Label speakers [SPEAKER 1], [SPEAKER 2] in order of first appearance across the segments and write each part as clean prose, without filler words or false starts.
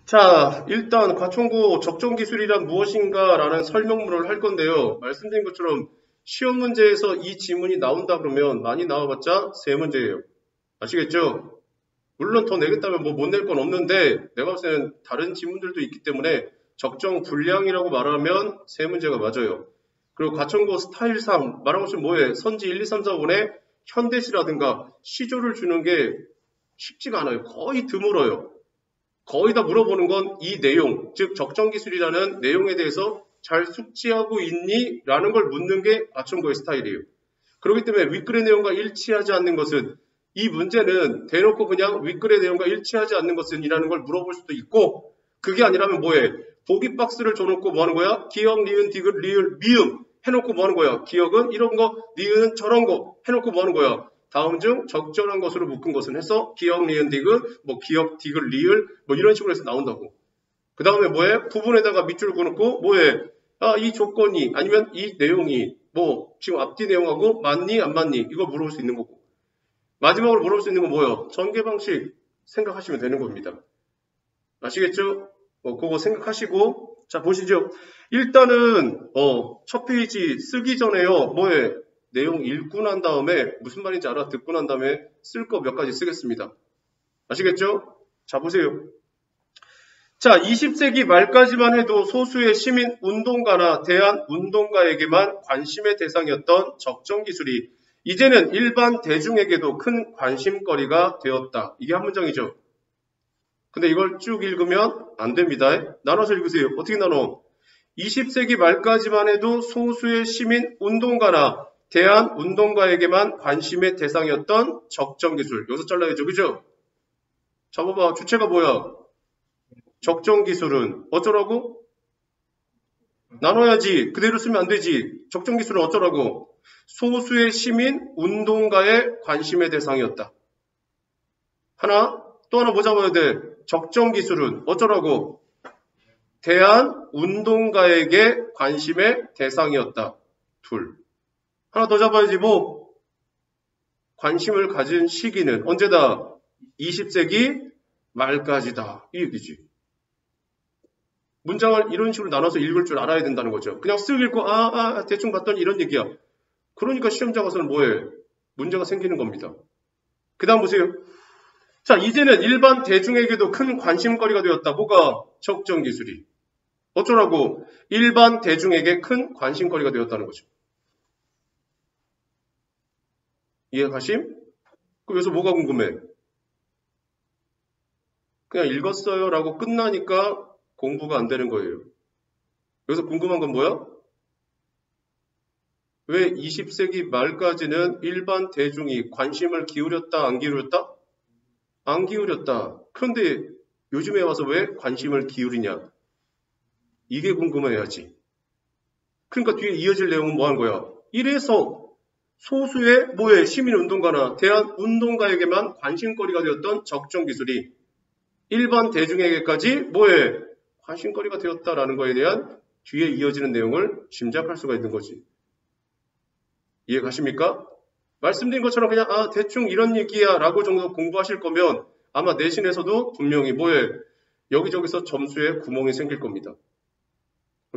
[SPEAKER 1] 자, 일단 과천고 적정기술이란 무엇인가 라는 설명문을 할 건데요. 말씀드린 것처럼 시험 문제에서 이 지문이 나온다 그러면 많이 나와봤자 세 문제예요. 아시겠죠? 물론 더 내겠다면 뭐 못 낼 건 없는데 내가 봤을 때는 다른 지문들도 있기 때문에 적정 분량이라고 말하면 세 문제가 맞아요. 그리고 과천고 스타일상 말한 것처럼 뭐예요? 선지 1, 2, 3, 4, 5에 현대시라든가 시조를 주는 게 쉽지가 않아요. 거의 드물어요. 거의 다 물어보는 건 이 내용, 즉 적정기술이라는 내용에 대해서 잘 숙지하고 있니? 라는 걸 묻는 게 과천고의 스타일이에요. 그렇기 때문에 윗글의 내용과 일치하지 않는 것은 이 문제는 대놓고 그냥 윗글의 내용과 일치하지 않는 것은 이라는 걸 물어볼 수도 있고 그게 아니라면 뭐해? 보기 박스를 줘놓고 뭐 하는 거야? 기억, 니은, 디귿, 리을, 미음 해놓고 뭐 하는 거야? 기억은 이런 거, 니은은 저런 거 해놓고 뭐 하는 거야? 다음 중 적절한 것으로 묶은 것은 해서 기억, 니은, 디귿, 뭐 기억, 디귿, 리을 뭐 이런 식으로 해서 나온다고. 그 다음에 뭐해? 부분에다가 밑줄 그어놓고 뭐해? 아, 이 조건이 아니면 이 내용이 뭐 지금 앞뒤 내용하고 맞니 안 맞니 이거 물어볼 수 있는 거고 마지막으로 물어볼 수 있는 건 뭐예요? 전개 방식 생각하시면 되는 겁니다. 아시겠죠? 그거 생각하시고 자 보시죠. 일단은 첫 페이지 쓰기 전에요. 뭐해? 내용 읽고 난 다음에 무슨 말인지 알아듣고 난 다음에 쓸 거 몇 가지 쓰겠습니다. 아시겠죠? 자 보세요. 자 20세기 말까지만 해도 소수의 시민 운동가나 대한 운동가에게만 관심의 대상이었던 적정기술이 이제는 일반 대중에게도 큰 관심거리가 되었다. 이게 한 문장이죠. 근데 이걸 쭉 읽으면 안 됩니다. 나눠서 읽으세요. 어떻게 나눠? 20세기 말까지만 해도 소수의 시민 운동가나 대한 운동가에게만 관심의 대상이었던 적정기술. 여기서 잘라야죠. 그죠? 자, 봐봐. 주체가 뭐야? 적정기술은 어쩌라고? 나눠야지. 그대로 쓰면 안 되지. 적정기술은 어쩌라고? 소수의 시민 운동가의 관심의 대상이었다. 하나, 또 하나 뭐 잡아야 돼? 적정기술은 어쩌라고? 대한 운동가에게 관심의 대상이었다. 둘. 하나 더 잡아야지 뭐? 관심을 가진 시기는 언제다? 20세기 말까지다. 이 얘기지. 문장을 이런 식으로 나눠서 읽을 줄 알아야 된다는 거죠. 그냥 쓱 읽고 대충 봤더니 이런 얘기야. 그러니까 시험장 가서는 뭐해? 문제가 생기는 겁니다. 그 다음 보세요. 자, 이제는 일반 대중에게도 큰 관심거리가 되었다. 뭐가? 적정기술이. 어쩌라고? 일반 대중에게 큰 관심거리가 되었다는 거죠. 이해가심? 그럼 여기서 뭐가 궁금해? 그냥 읽었어요 라고 끝나니까 공부가 안 되는 거예요. 여기서 궁금한 건 뭐야? 왜 20세기 말까지는 일반 대중이 관심을 기울였다, 안 기울였다? 안 기울였다. 그런데 요즘에 와서 왜 관심을 기울이냐? 이게 궁금해야지. 그러니까 뒤에 이어질 내용은 뭐 한 거야? 이래서 소수의 뭐의 시민운동가나 대한운동가에게만 관심거리가 되었던 적정기술이 일반 대중에게까지 뭐에 관심거리가 되었다라는 거에 대한 뒤에 이어지는 내용을 짐작할 수가 있는 거지. 이해 가십니까? 말씀드린 것처럼 그냥 대충 이런 얘기야 라고 정도 공부하실 거면 아마 내신에서도 분명히 뭐에 여기저기서 점수에 구멍이 생길 겁니다.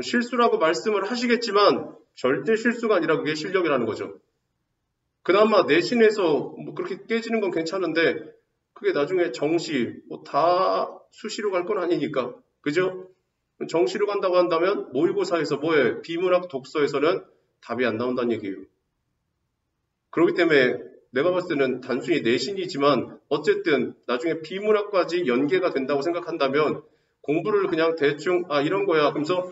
[SPEAKER 1] 실수라고 말씀을 하시겠지만 절대 실수가 아니라 그게 실력이라는 거죠. 그나마 내신에서 뭐 그렇게 깨지는 건 괜찮은데 그게 나중에 정시 뭐 다 수시로 갈 건 아니니까 그죠? 정시로 간다고 한다면 모의고사에서 뭐에 비문학 독서에서는 답이 안 나온다는 얘기예요. 그렇기 때문에 내가 봤을 때는 단순히 내신이지만 어쨌든 나중에 비문학까지 연계가 된다고 생각한다면 공부를 그냥 대충 이런 거야 그러면서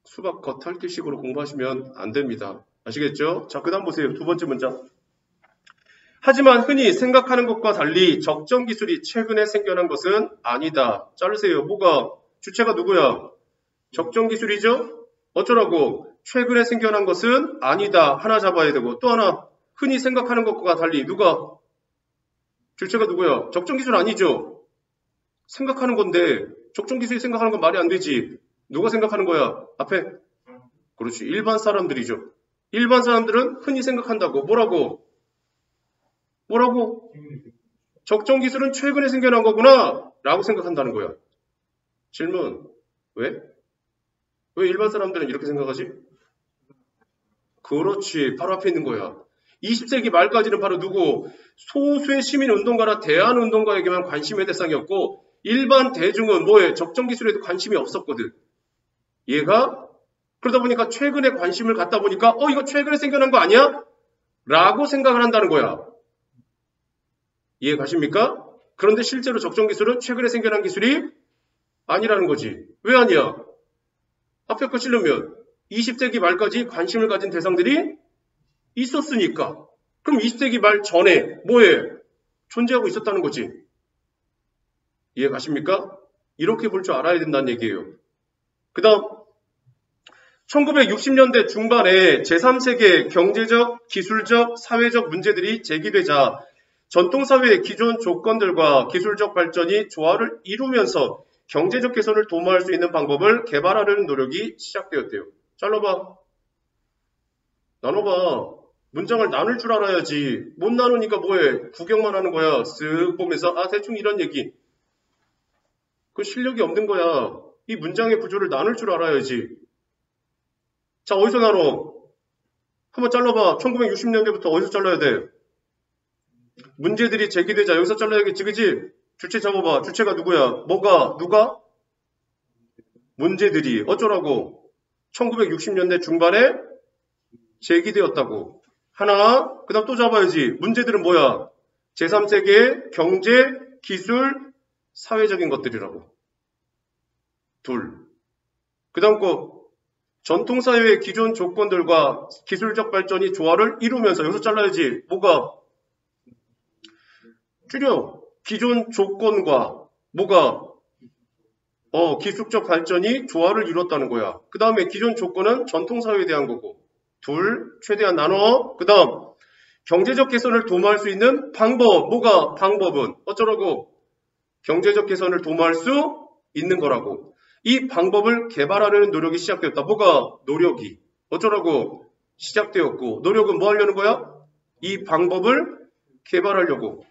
[SPEAKER 1] 수박 겉핥기식으로 공부하시면 안 됩니다. 아시겠죠? 자, 그 다음 보세요. 두 번째 문장. 하지만 흔히 생각하는 것과 달리 적정기술이 최근에 생겨난 것은 아니다. 자르세요. 뭐가? 주체가 누구야? 적정기술이죠? 어쩌라고? 최근에 생겨난 것은 아니다. 하나 잡아야 되고 또 하나 흔히 생각하는 것과 달리 누가? 주체가 누구야? 적정기술 아니죠? 생각하는 건데 적정기술이 생각하는 건 말이 안 되지. 누가 생각하는 거야? 앞에? 그렇지. 일반 사람들이죠. 일반 사람들은 흔히 생각한다고. 뭐라고? 적정기술은 최근에 생겨난 거구나 라고 생각한다는 거야. 질문, 왜? 왜 일반 사람들은 이렇게 생각하지? 그렇지, 바로 앞에 있는 거야. 20세기 말까지는 바로 누구? 소수의 시민운동가나 대한운동가에게만 관심의 대상이었고 일반 대중은 뭐에 적정기술에도 관심이 없었거든. 얘가 그러다 보니까 최근에 관심을 갖다 보니까 이거 최근에 생겨난 거 아니야? 라고 생각을 한다는 거야. 이해 가십니까? 그런데 실제로 적정기술은 최근에 생겨난 기술이 아니라는 거지. 왜 아니야? 앞에 거 찔르면 20세기 말까지 관심을 가진 대상들이 있었으니까. 그럼 20세기 말 전에 뭐에 존재하고 있었다는 거지. 이해 가십니까? 이렇게 볼 줄 알아야 된다는 얘기예요. 그 다음 1960년대 중반에 제3세계 경제적, 기술적, 사회적 문제들이 제기되자 전통사회의 기존 조건들과 기술적 발전이 조화를 이루면서 경제적 개선을 도모할 수 있는 방법을 개발하려는 노력이 시작되었대요. 잘라봐. 나눠봐. 문장을 나눌 줄 알아야지. 못 나누니까 뭐해? 구경만 하는 거야. 쓱 보면서 대충 이런 얘기. 그 실력이 없는 거야. 이 문장의 구조를 나눌 줄 알아야지. 자, 어디서 나눠? 한번 잘라봐. 1960년대부터 어디서 잘라야 돼? 문제들이 제기되자 여기서 잘라야겠지, 그지? 주체 잡아봐. 주체가 누구야? 뭐가? 누가? 문제들이. 어쩌라고? 1960년대 중반에 제기되었다고. 하나, 그 다음 또 잡아야지. 문제들은 뭐야? 제3세계의 경제, 기술, 사회적인 것들이라고. 둘. 그 다음 거. 전통사회의 기존 조건들과 기술적 발전이 조화를 이루면서 여기서 잘라야지. 뭐가? 줄여. 기존 조건과 뭐가? 기술적 발전이 조화를 이뤘다는 거야. 그 다음에 기존 조건은 전통사회에 대한 거고. 둘, 최대한 나눠. 그 다음, 경제적 개선을 도모할 수 있는 방법. 뭐가? 방법은 어쩌라고? 경제적 개선을 도모할 수 있는 거라고. 이 방법을 개발하려는 노력이 시작되었다. 뭐가? 노력이. 어쩌라고? 시작되었고. 노력은 뭐 하려는 거야? 이 방법을 개발하려고.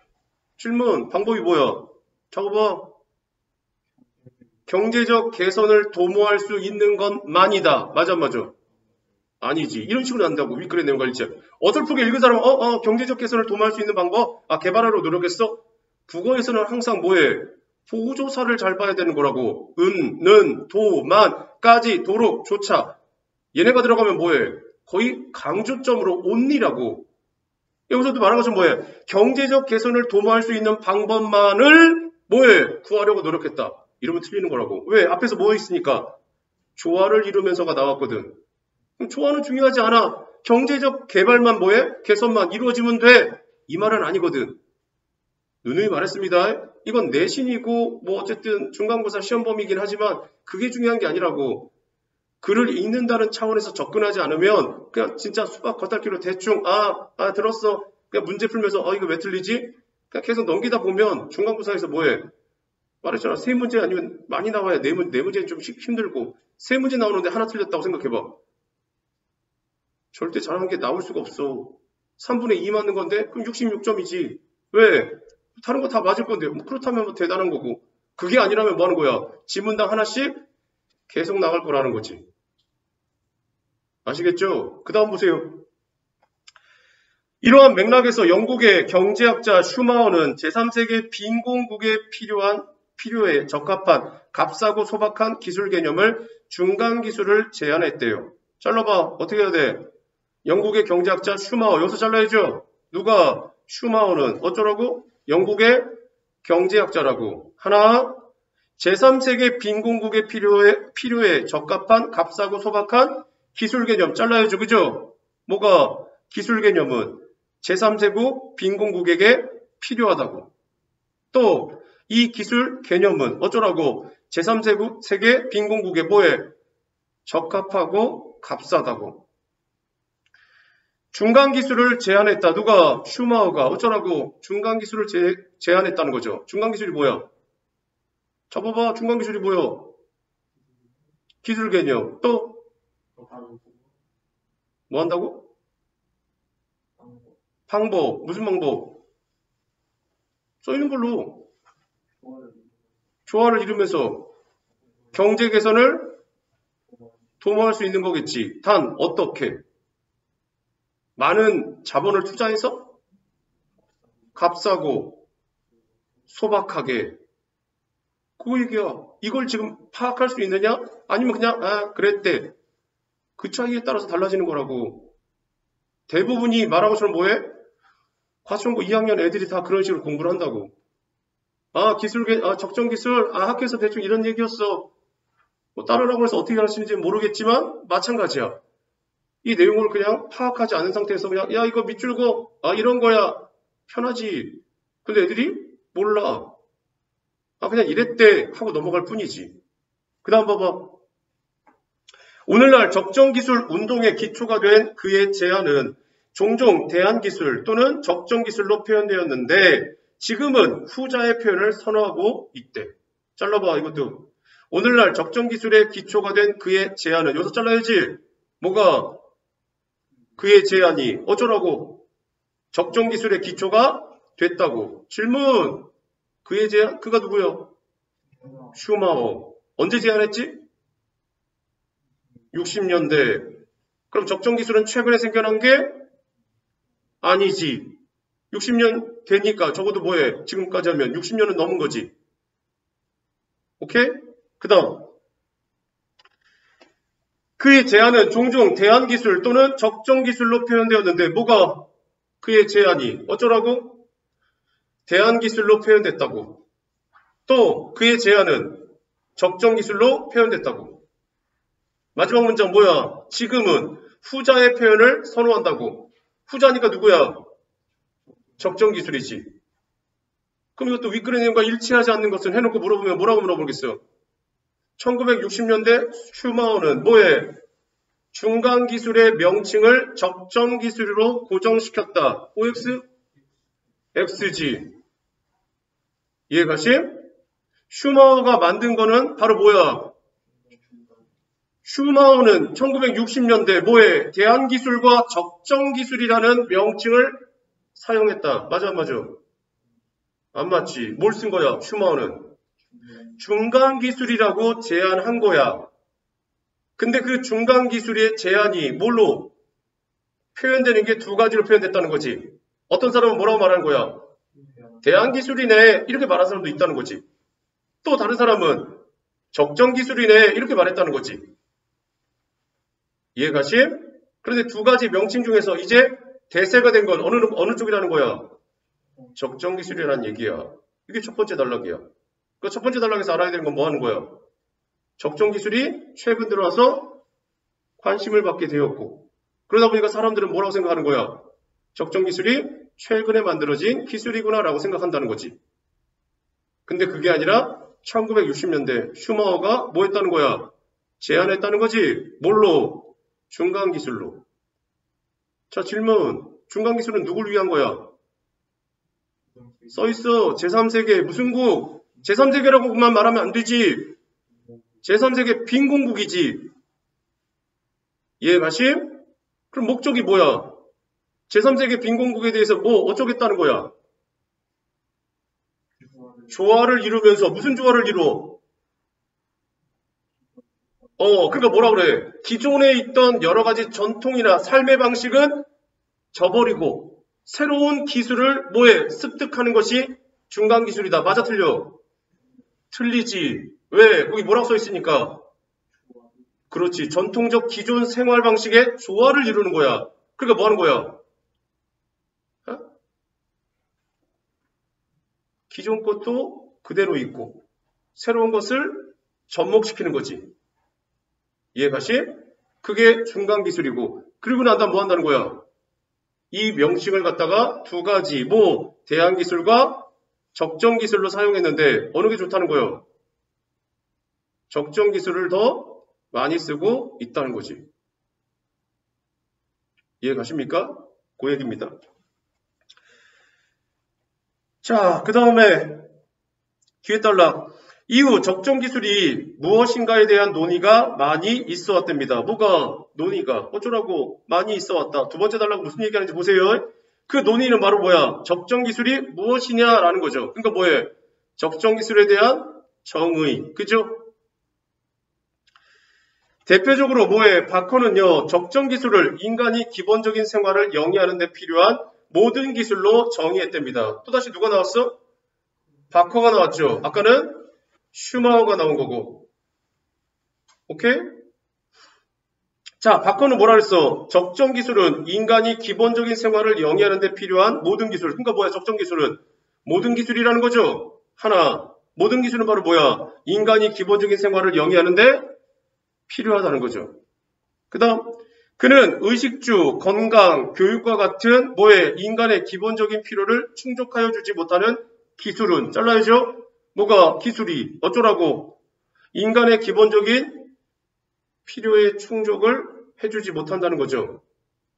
[SPEAKER 1] 질문, 방법이 뭐야? 적어봐. 경제적 개선을 도모할 수 있는 것만이다. 맞아, 맞아. 아니지. 이런 식으로 한다고. 윗글의 내용과 일치. 어설프게 읽은 사람은 경제적 개선을 도모할 수 있는 방법? 개발하려 노력했어? 국어에서는 항상 뭐해? 보조사를 잘 봐야 되는 거라고. 는, 도, 만, 까지, 도록, 조차. 얘네가 들어가면 뭐해? 거의 강조점으로 only라고. 여기서도 말한 것처럼 뭐해? 경제적 개선을 도모할 수 있는 방법만을 뭐해? 구하려고 노력했다. 이러면 틀리는 거라고. 왜? 앞에서 뭐 있으니까? 조화를 이루면서가 나왔거든. 그럼 조화는 중요하지 않아. 경제적 개발만 뭐해? 개선만 이루어지면 돼. 이 말은 아니거든. 누누이 말했습니다. 이건 내신이고 뭐 어쨌든 중간고사 시험범위이긴 하지만 그게 중요한 게 아니라고. 글을 읽는다는 차원에서 접근하지 않으면 그냥 진짜 수학 겉핥기로 대충 들었어. 그냥 문제 풀면서 이거 왜 틀리지? 그냥 계속 넘기다 보면 중간고사에서 뭐해? 말했잖아. 세 문제 아니면 많이 나와야 네 문제는 좀 힘들고 세 문제 나오는데 하나 틀렸다고 생각해봐. 절대 잘하는 게 나올 수가 없어. 3분의 2 맞는 건데 그럼 66점이지. 왜? 다른 거 다 맞을 건데 그렇다면 뭐 대단한 거고. 그게 아니라면 뭐 하는 거야? 지문당 하나씩 계속 나갈 거라는 거지. 아시겠죠? 그 다음 보세요. 이러한 맥락에서 영국의 경제학자 슈마어는 제3세계 빈곤국에 필요에 적합한 값싸고 소박한 기술 개념을 중간기술을 제안했대요. 잘라봐. 어떻게 해야 돼? 영국의 경제학자 슈마어. 여기서 잘라야죠. 누가? 슈마어는 어쩌라고? 영국의 경제학자라고. 하나, 제3세계 빈곤국의 필요에 적합한 값싸고 소박한 기술 개념 잘라야죠. 그죠? 뭐가? 기술 개념은 제3세국 빈곤국에게 필요하다고. 또 이 기술 개념은 어쩌라고? 제3세계 빈곤국에 뭐에? 적합하고 값싸다고. 중간기술을 제안했다. 누가? 슈마어가. 어쩌라고? 중간기술을 제안했다는 거죠. 중간기술이 뭐야? 잡아봐. 중간기술이 뭐야? 기술 개념. 또? 뭐 한다고? 방법. 무슨 방법? 써있는 걸로. 조화를 이루면서 경제 개선을 도모할 수 있는 거겠지. 단 어떻게? 많은 자본을 투자해서 값싸고 소박하게. 그 얘기야. 이걸 지금 파악할 수 있느냐? 아니면 그냥 그랬대. 그 차이에 따라서 달라지는 거라고. 대부분이 말한 것처럼 뭐해? 과천고 2학년 애들이 다 그런 식으로 공부를 한다고. 적정 기술, 학교에서 대충 이런 얘기였어. 뭐 따르라고 해서 어떻게 가르치는지 모르겠지만 마찬가지야. 이 내용을 그냥 파악하지 않은 상태에서 그냥 야 이거 밑줄고 이런 거야 편하지. 근데 애들이 몰라. 그냥 이랬대 하고 넘어갈 뿐이지. 그 다음 봐봐. 오늘날 적정기술 운동의 기초가 된 그의 제안은 종종 대안기술 또는 적정기술로 표현되었는데 지금은 후자의 표현을 선호하고 있대. 잘라봐 이것도. 오늘날 적정기술의 기초가 된 그의 제안은 여기서 잘라야지. 뭐가? 그의 제안이 어쩌라고? 적정기술의 기초가 됐다고. 질문. 그의 제안? 그가 누구요? 슈마허. 언제 제안했지? 60년대. 그럼 적정기술은 최근에 생겨난 게 아니지. 60년 되니까 적어도 뭐해? 지금까지 하면 60년은 넘은 거지. 오케이? 그 다음. 그의 제안은 종종 대안기술 또는 적정기술로 표현되었는데 뭐가? 그의 제안이 어쩌라고? 대안기술로 표현됐다고. 또 그의 제안은 적정기술로 표현됐다고. 마지막 문장 뭐야? 지금은 후자의 표현을 선호한다고. 후자니까 누구야? 적정기술이지. 그럼 이것도 윗글의 내용과 일치하지 않는 것은 해놓고 물어보면 뭐라고 물어보겠어? 1960년대 슈마허는 뭐해? 중간기술의 명칭을 적정기술로 고정시켰다. OX? XG. 이해가심? 슈마허가 만든 거는 바로 뭐야? 슈마허는 1960년대 뭐해? 대안기술과 적정기술이라는 명칭을 사용했다. 맞아 안 맞아? 안 맞지. 뭘 쓴 거야? 슈마허는 중간기술이라고 제안한 거야. 근데 그 중간기술의 제안이 뭘로 표현되는 게 두 가지로 표현됐다는 거지. 어떤 사람은 뭐라고 말하는 거야? 대안기술이네 이렇게 말하는 사람도 있다는 거지. 또 다른 사람은 적정기술이네 이렇게 말했다는 거지. 이해가심? 그런데 두 가지 명칭 중에서 이제 대세가 된 건 어느 쪽이라는 거야? 적정기술이라는 얘기야. 이게 첫 번째 단락이야. 그 첫 번째 단락에서 알아야 되는 건 뭐 하는 거야? 적정기술이 최근 들어와서 관심을 받게 되었고 그러다 보니까 사람들은 뭐라고 생각하는 거야? 적정기술이 최근에 만들어진 기술이구나 라고 생각한다는 거지. 근데 그게 아니라 1960년대 슈마허가 뭐 했다는 거야? 제안했다는 거지. 뭘로? 중간기술로. 자 질문. 중간기술은 누굴 위한 거야? 써있어. 제3세계 무슨 국? 제3세계라고만 말하면 안 되지. 제3세계 빈공국이지. 이해가심? 그럼 목적이 뭐야? 제3세계 빈공국에 대해서 뭐 어쩌겠다는 거야? 조화를 이루면서 무슨 조화를 이루어? 그러니까 뭐라 그래? 기존에 있던 여러 가지 전통이나 삶의 방식은 저버리고 새로운 기술을 뭐해? 습득하는 것이 중간기술이다. 맞아 틀려? 틀리지. 왜? 거기 뭐라고 써 있으니까. 그렇지. 전통적 기존 생활 방식의 조화를 이루는 거야. 그러니까 뭐 하는 거야? 기존 것도 그대로 있고 새로운 것을 접목시키는 거지. 이해가심? 그게 중간기술이고 그리고 난 다음 뭐 한다는 거야? 이 명칭을 갖다가 두 가지 대안기술과 적정기술로 사용했는데 어느 게 좋다는 거예요? 적정기술을 더 많이 쓰고 있다는 거지. 이해 가십니까? 그 얘기입니다. 자, 그 다음에 뒤에 단락. 이후 적정기술이 무엇인가에 대한 논의가 많이 있어 왔답니다. 뭐가? 논의가. 어쩌라고 많이 있어 왔다. 두 번째 단락 무슨 얘기하는지 보세요. 그 논의는 바로 뭐야? 적정기술이 무엇이냐라는 거죠. 그러니까 뭐예요? 적정기술에 대한 정의. 그죠? 대표적으로 뭐에 바커는요, 적정 기술을 인간이 기본적인 생활을 영위하는 데 필요한 모든 기술로 정의했답니다. 또다시 누가 나왔어? 바커가 나왔죠. 아까는 슈마우가 나온 거고. 오케이? 자, 바커는 뭐라 그랬어? 적정 기술은 인간이 기본적인 생활을 영위하는 데 필요한 모든 기술. 그러니까 뭐야? 적정 기술은 모든 기술이라는 거죠. 하나. 모든 기술은 바로 뭐야? 인간이 기본적인 생활을 영위하는 데 필요하다는 거죠. 그 다음, 그는 의식주, 건강, 교육과 같은 뭐에 인간의 기본적인 필요를 충족하여 주지 못하는 기술은 잘라야죠. 뭐가 기술이 어쩌라고? 인간의 기본적인 필요의 충족을 해주지 못한다는 거죠.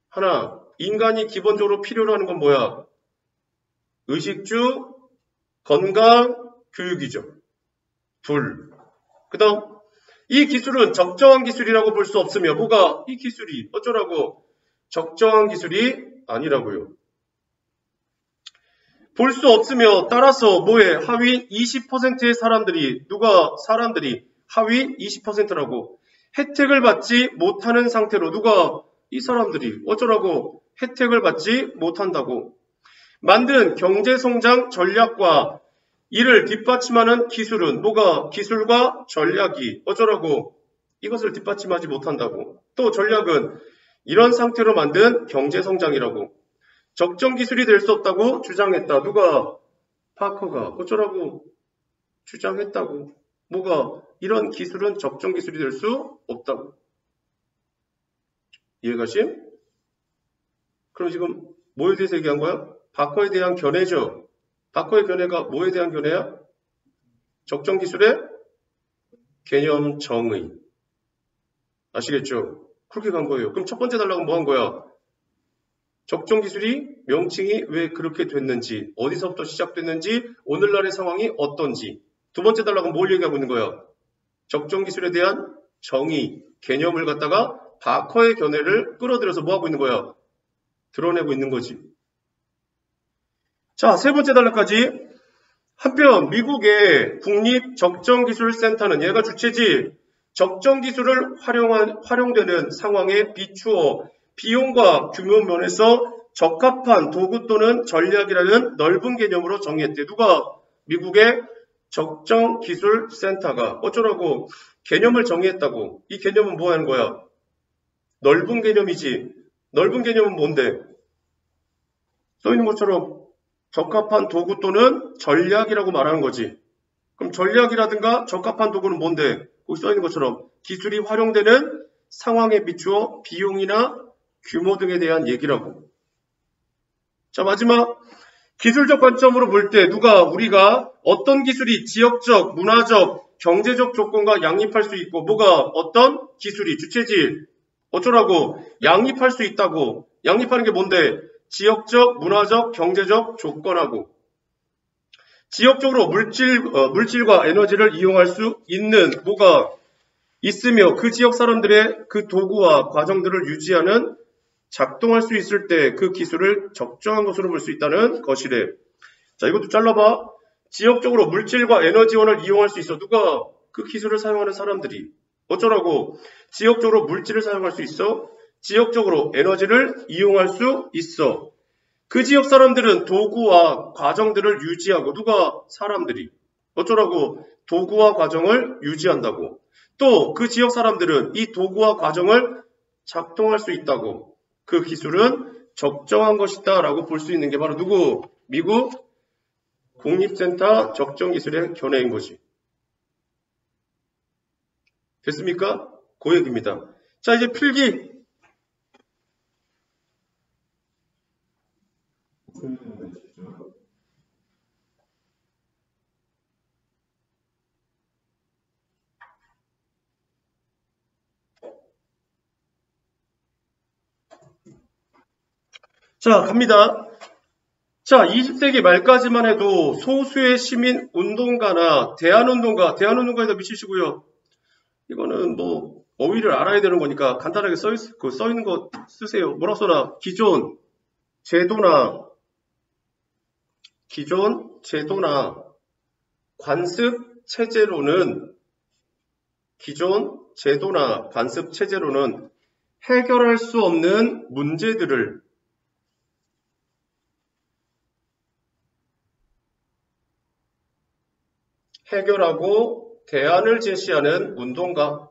[SPEAKER 1] 하나, 인간이 기본적으로 필요로 하는 건 뭐야? 의식주, 건강, 교육이죠. 둘. 그 다음, 이 기술은 적정한 기술이라고 볼 수 없으며 뭐가 이 기술이 어쩌라고? 적정한 기술이 아니라고요. 볼 수 없으며 따라서 뭐에 하위 20%의 사람들이 사람들이 하위 20%라고 혜택을 받지 못하는 상태로 이 사람들이 어쩌라고 혜택을 받지 못한다고 만든 경제성장 전략과 이를 뒷받침하는 기술은 뭐가 기술과 전략이 어쩌라고 이것을 뒷받침하지 못한다고 또 전략은 이런 상태로 만든 경제성장이라고 적정 기술이 될 수 없다고 주장했다. 파커가 어쩌라고 주장했다고 뭐가 이런 기술은 적정 기술이 될 수 없다고 이해가심? 그럼 지금 뭐에 대해서 얘기한 거야? 바커에 대한 견해죠. 바커의 견해가 뭐에 대한 견해야? 적정 기술의 개념 정의. 아시겠죠? 그렇게 간 거예요. 그럼 첫 번째 단락은 뭐 한 거야? 적정 기술이 명칭이 왜 그렇게 됐는지, 어디서부터 시작됐는지, 오늘날의 상황이 어떤지. 두 번째 단락은 뭘 얘기하고 있는 거야? 적정 기술에 대한 정의, 개념을 갖다가 바커의 견해를 끌어들여서 뭐 하고 있는 거야? 드러내고 있는 거지. 자, 세 번째 단락까지. 한편 미국의 국립적정기술센터는 얘가 주체지 적정 기술을 활용되는 상황에 비추어 비용과 규모 면에서 적합한 도구 또는 전략이라는 넓은 개념으로 정의했대. 미국의 적정기술센터가 어쩌라고 개념을 정의했다고. 이 개념은 뭐 하는 거야? 넓은 개념이지. 넓은 개념은 뭔데? 써있는 것처럼 적합한 도구 또는 전략이라고 말하는 거지. 그럼 전략이라든가 적합한 도구는 뭔데? 거기 써있는 것처럼 기술이 활용되는 상황에 비추어 비용이나 규모 등에 대한 얘기라고. 자, 마지막 기술적 관점으로 볼 때 우리가 어떤 기술이 지역적, 문화적, 경제적 조건과 양립할 수 있고 어떤 기술이 주체질 어쩌라고 양립할 수 있다고. 양립하는 게 뭔데? 지역적, 문화적, 경제적 조건하고 지역적으로 물질과 에너지를 이용할 수 있는 있으며 그 지역 사람들의 그 도구와 과정들을 유지하는 작동할 수 있을 때 그 기술을 적정한 것으로 볼 수 있다는 것이래. 자, 이것도 잘라봐. 지역적으로 물질과 에너지원을 이용할 수 있어. 그 기술을 사용하는 사람들이 어쩌라고 지역적으로 물질을 사용할 수 있어. 지역적으로 에너지를 이용할 수 있어. 그 지역 사람들은 도구와 과정들을 유지하고 사람들이 어쩌라고 도구와 과정을 유지한다고. 또 그 지역 사람들은 이 도구와 과정을 작동할 수 있다고. 그 기술은 적정한 것이다 라고 볼 수 있는 게 바로 미국 국립센터 적정기술의 견해인 거지. 됐습니까? 그 얘기입니다. 자, 이제 필기. 자, 갑니다. 자, 20세기 말까지만 해도 소수의 시민 운동가나 대한운동가에다 미치시고요. 이거는 어휘를 알아야 되는 거니까 간단하게 써있는 거 쓰세요. 뭐라 써나? 기존 제도나 관습 체제로는 기존 제도나 관습 체제로는 해결할 수 없는 문제들을 해결하고 대안을 제시하는 운동가.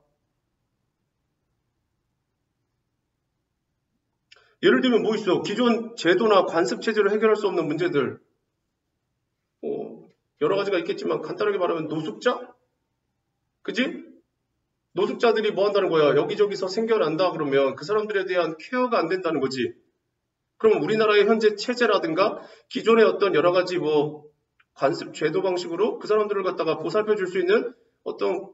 [SPEAKER 1] 예를 들면 뭐 있어? 기존 제도나 관습 체제로 해결할 수 없는 문제들. 여러 가지가 있겠지만 간단하게 말하면 노숙자? 그지? 노숙자들이 뭐 한다는 거야? 여기저기서 생겨난다 그러면 그 사람들에 대한 케어가 안 된다는 거지. 그럼 우리나라의 현재 체제라든가 기존의 어떤 여러 가지 뭐 관습 제도 방식으로 그 사람들을 갖다가 보살펴 줄 수 있는 어떤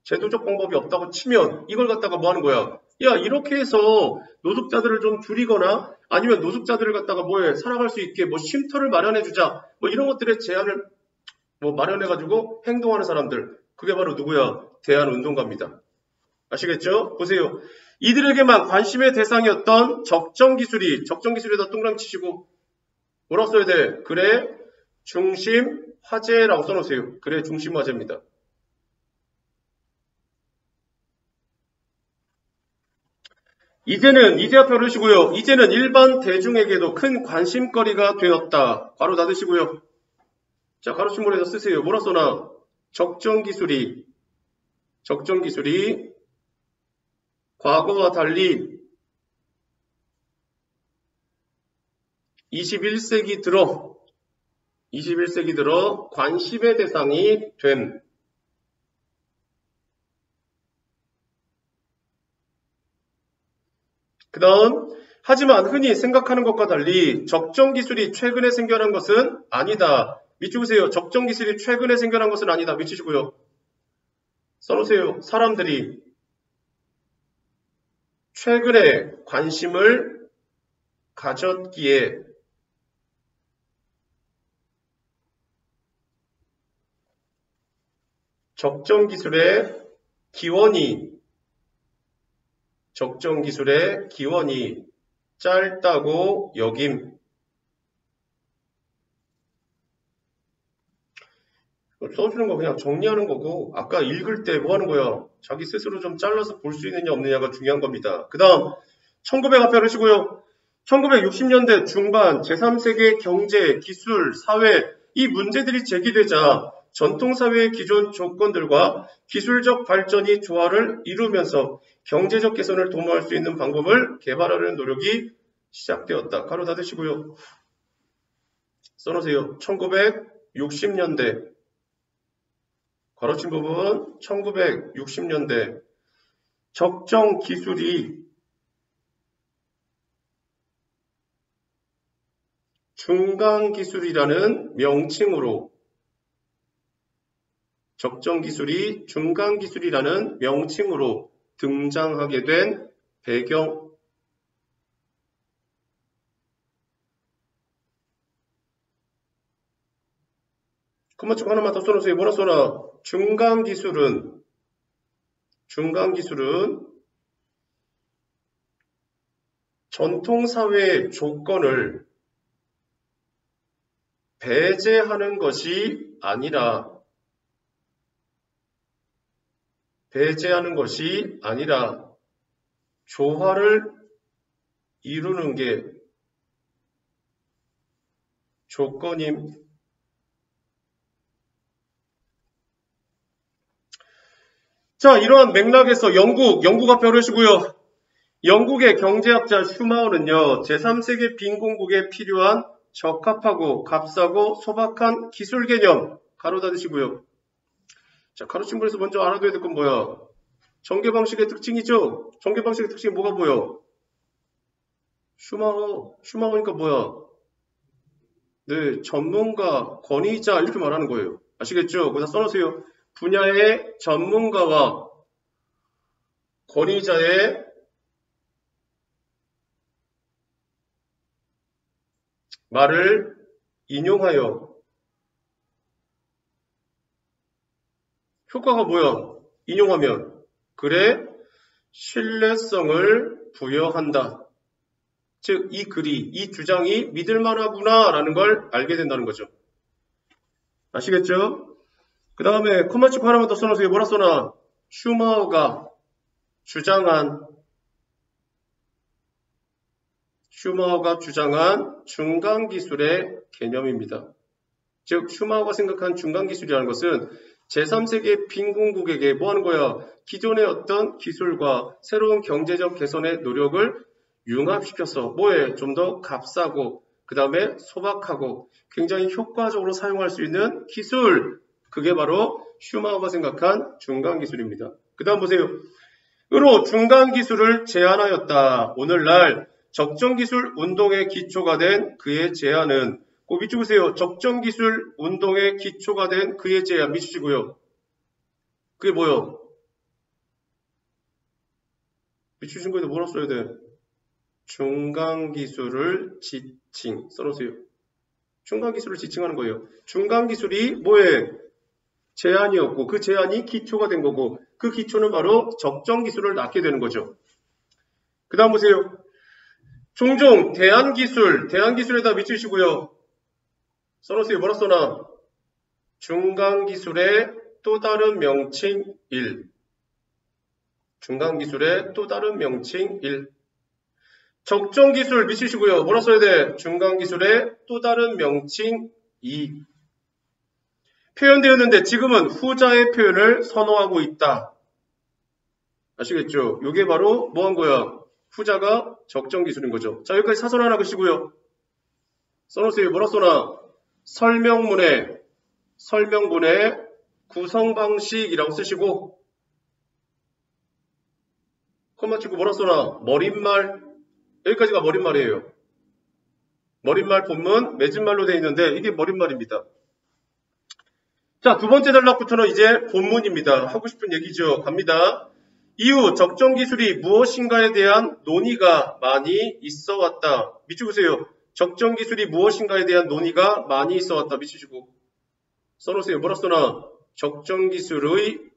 [SPEAKER 1] 제도적 방법이 없다고 치면 이걸 갖다가 뭐 하는 거야? 야, 이렇게 해서 노숙자들을 좀 줄이거나 아니면 노숙자들을 갖다가 뭐해? 살아갈 수 있게 뭐 쉼터를 마련해 주자. 뭐 이런 것들의 제안을 뭐 마련해가지고 행동하는 사람들. 그게 바로 누구야? 대한운동가입니다. 아시겠죠? 보세요. 이들에게만 관심의 대상이었던 적정기술에다 동그라미 치시고 뭐라고 써야 돼? 그래, 중심, 화제라고 써놓으세요. 그래, 중심, 화제입니다. 이제 앞에 오르시고요. 이제는 일반 대중에게도 큰 관심거리가 되었다. 괄호 닫으시고요. 자, 가로침몰에서 쓰세요. 뭐라 써나? 적정기술이 과거와 달리 21세기 들어 관심의 대상이 된 그 다음 하지만 흔히 생각하는 것과 달리 적정기술이 최근에 생겨난 것은 아니다. 밑줄으세요. 적정기술이 최근에 생겨난 것은 아니다. 밑치시고요. 써놓으세요. 사람들이 최근에 관심을 가졌기에 적정기술의 기원이 짧다고 여김. 써주는 거 그냥 정리하는 거고 아까 읽을 때 뭐 하는 거야? 자기 스스로 좀 잘라서 볼 수 있느냐 없느냐가 중요한 겁니다. 그 다음 1900 앞에 하시고요. 1960년대 중반 제3세계 경제, 기술, 사회 이 문제들이 제기되자 전통사회의 기존 조건들과 기술적 발전이 조화를 이루면서 경제적 개선을 도모할 수 있는 방법을 개발하려는 노력이 시작되었다. 가로 닫으시고요. 써놓으세요. 1960년대 가로친 부분 1960년대 적정 기술이 중간 기술이라는 명칭으로 등장하게 된 배경. 그만 좀 하나만 더 써놓으세요. 뭐라 써놔? 중간 기술은 전통사회의 조건을 배제하는 것이 아니라 조화를 이루는 게 조건임. 자, 이러한 맥락에서 영국 앞에 오르시고요. 영국의 경제학자 슈마우는요, 제3세계 빈공국에 필요한 적합하고 값싸고 소박한 기술 개념, 가로 닫으시고요. 자, 가로침몰에서 먼저 알아둬야 될 건 뭐야? 전개방식의 특징이죠? 전개방식의 특징이 뭐가 보여? 슈마우니까 뭐야? 네, 전문가, 권위자 이렇게 말하는 거예요. 아시겠죠? 거기다 써놓으세요. 분야의 전문가와 권위자의 말을 인용하여 효과가 뭐야? 인용하면 그래 신뢰성을 부여한다. 즉 이 주장이 믿을만하구나 라는 걸 알게 된다는 거죠. 아시겠죠? 그 다음에 콤마 찍고 하나만 더 써놓으세요. 뭐라 써놔? 슈마우어가 주장한 중간기술의 개념입니다. 즉 슈마우어가 생각한 중간기술이라는 것은 제3세계 빈곤국에게 뭐 하는 거야? 기존의 어떤 기술과 새로운 경제적 개선의 노력을 융합시켜서 뭐해? 좀 더 값싸고 그 다음에 소박하고 굉장히 효과적으로 사용할 수 있는 기술. 그게 바로 슈마우어가 생각한 중간기술입니다. 그 다음 보세요. 으로 중간기술을 제안하였다. 오늘날 적정기술 운동의 기초가 된 그의 제안은 꼭 밑줄 보세요. 적정기술 운동의 기초가 된 그의 제안 밑주시고요. 그게 뭐요? 밑주신 거에다 뭐라 써야 돼? 중간기술을 지칭 써놓으세요. 중간기술을 지칭하는 거예요. 중간기술이 뭐에? 제안이었고 그 제안이 기초가 된 거고 그 기초는 바로 적정기술을 낳게 되는 거죠. 그 다음 보세요. 종종 대안기술에다 밑주시고요. 써놓으세요. 뭐라 써놔? 중간기술의 또 다른 명칭 1. 중간기술의 또 다른 명칭 1. 적정기술 밑주시고요. 뭐라 써야 돼? 중간기술의 또 다른 명칭 2. 표현되었는데 지금은 후자의 표현을 선호하고 있다. 아시겠죠? 이게 바로 뭐 한 거야? 후자가 적정기술인 거죠. 자, 여기까지 사설 하나 그시고요. 써놓으세요. 뭐라 써놔? 설명문의 구성방식이라고 쓰시고 콤마 치고 뭐라 써놔? 머릿말. 여기까지가 머릿말이에요. 머릿말 본문 맺은말로 되어 있는데 이게 머릿말입니다. 자, 두 번째 단락부터는 이제 본문입니다. 하고 싶은 얘기죠. 갑니다. 이후 적정기술이 무엇인가에 대한 논의가 많이 있어 왔다. 밑줄 보세요. 적정기술이 무엇인가에 대한 논의가 많이 있어 왔다. 밑주시고 써놓으세요. 뭐라 써놔? 적정기술의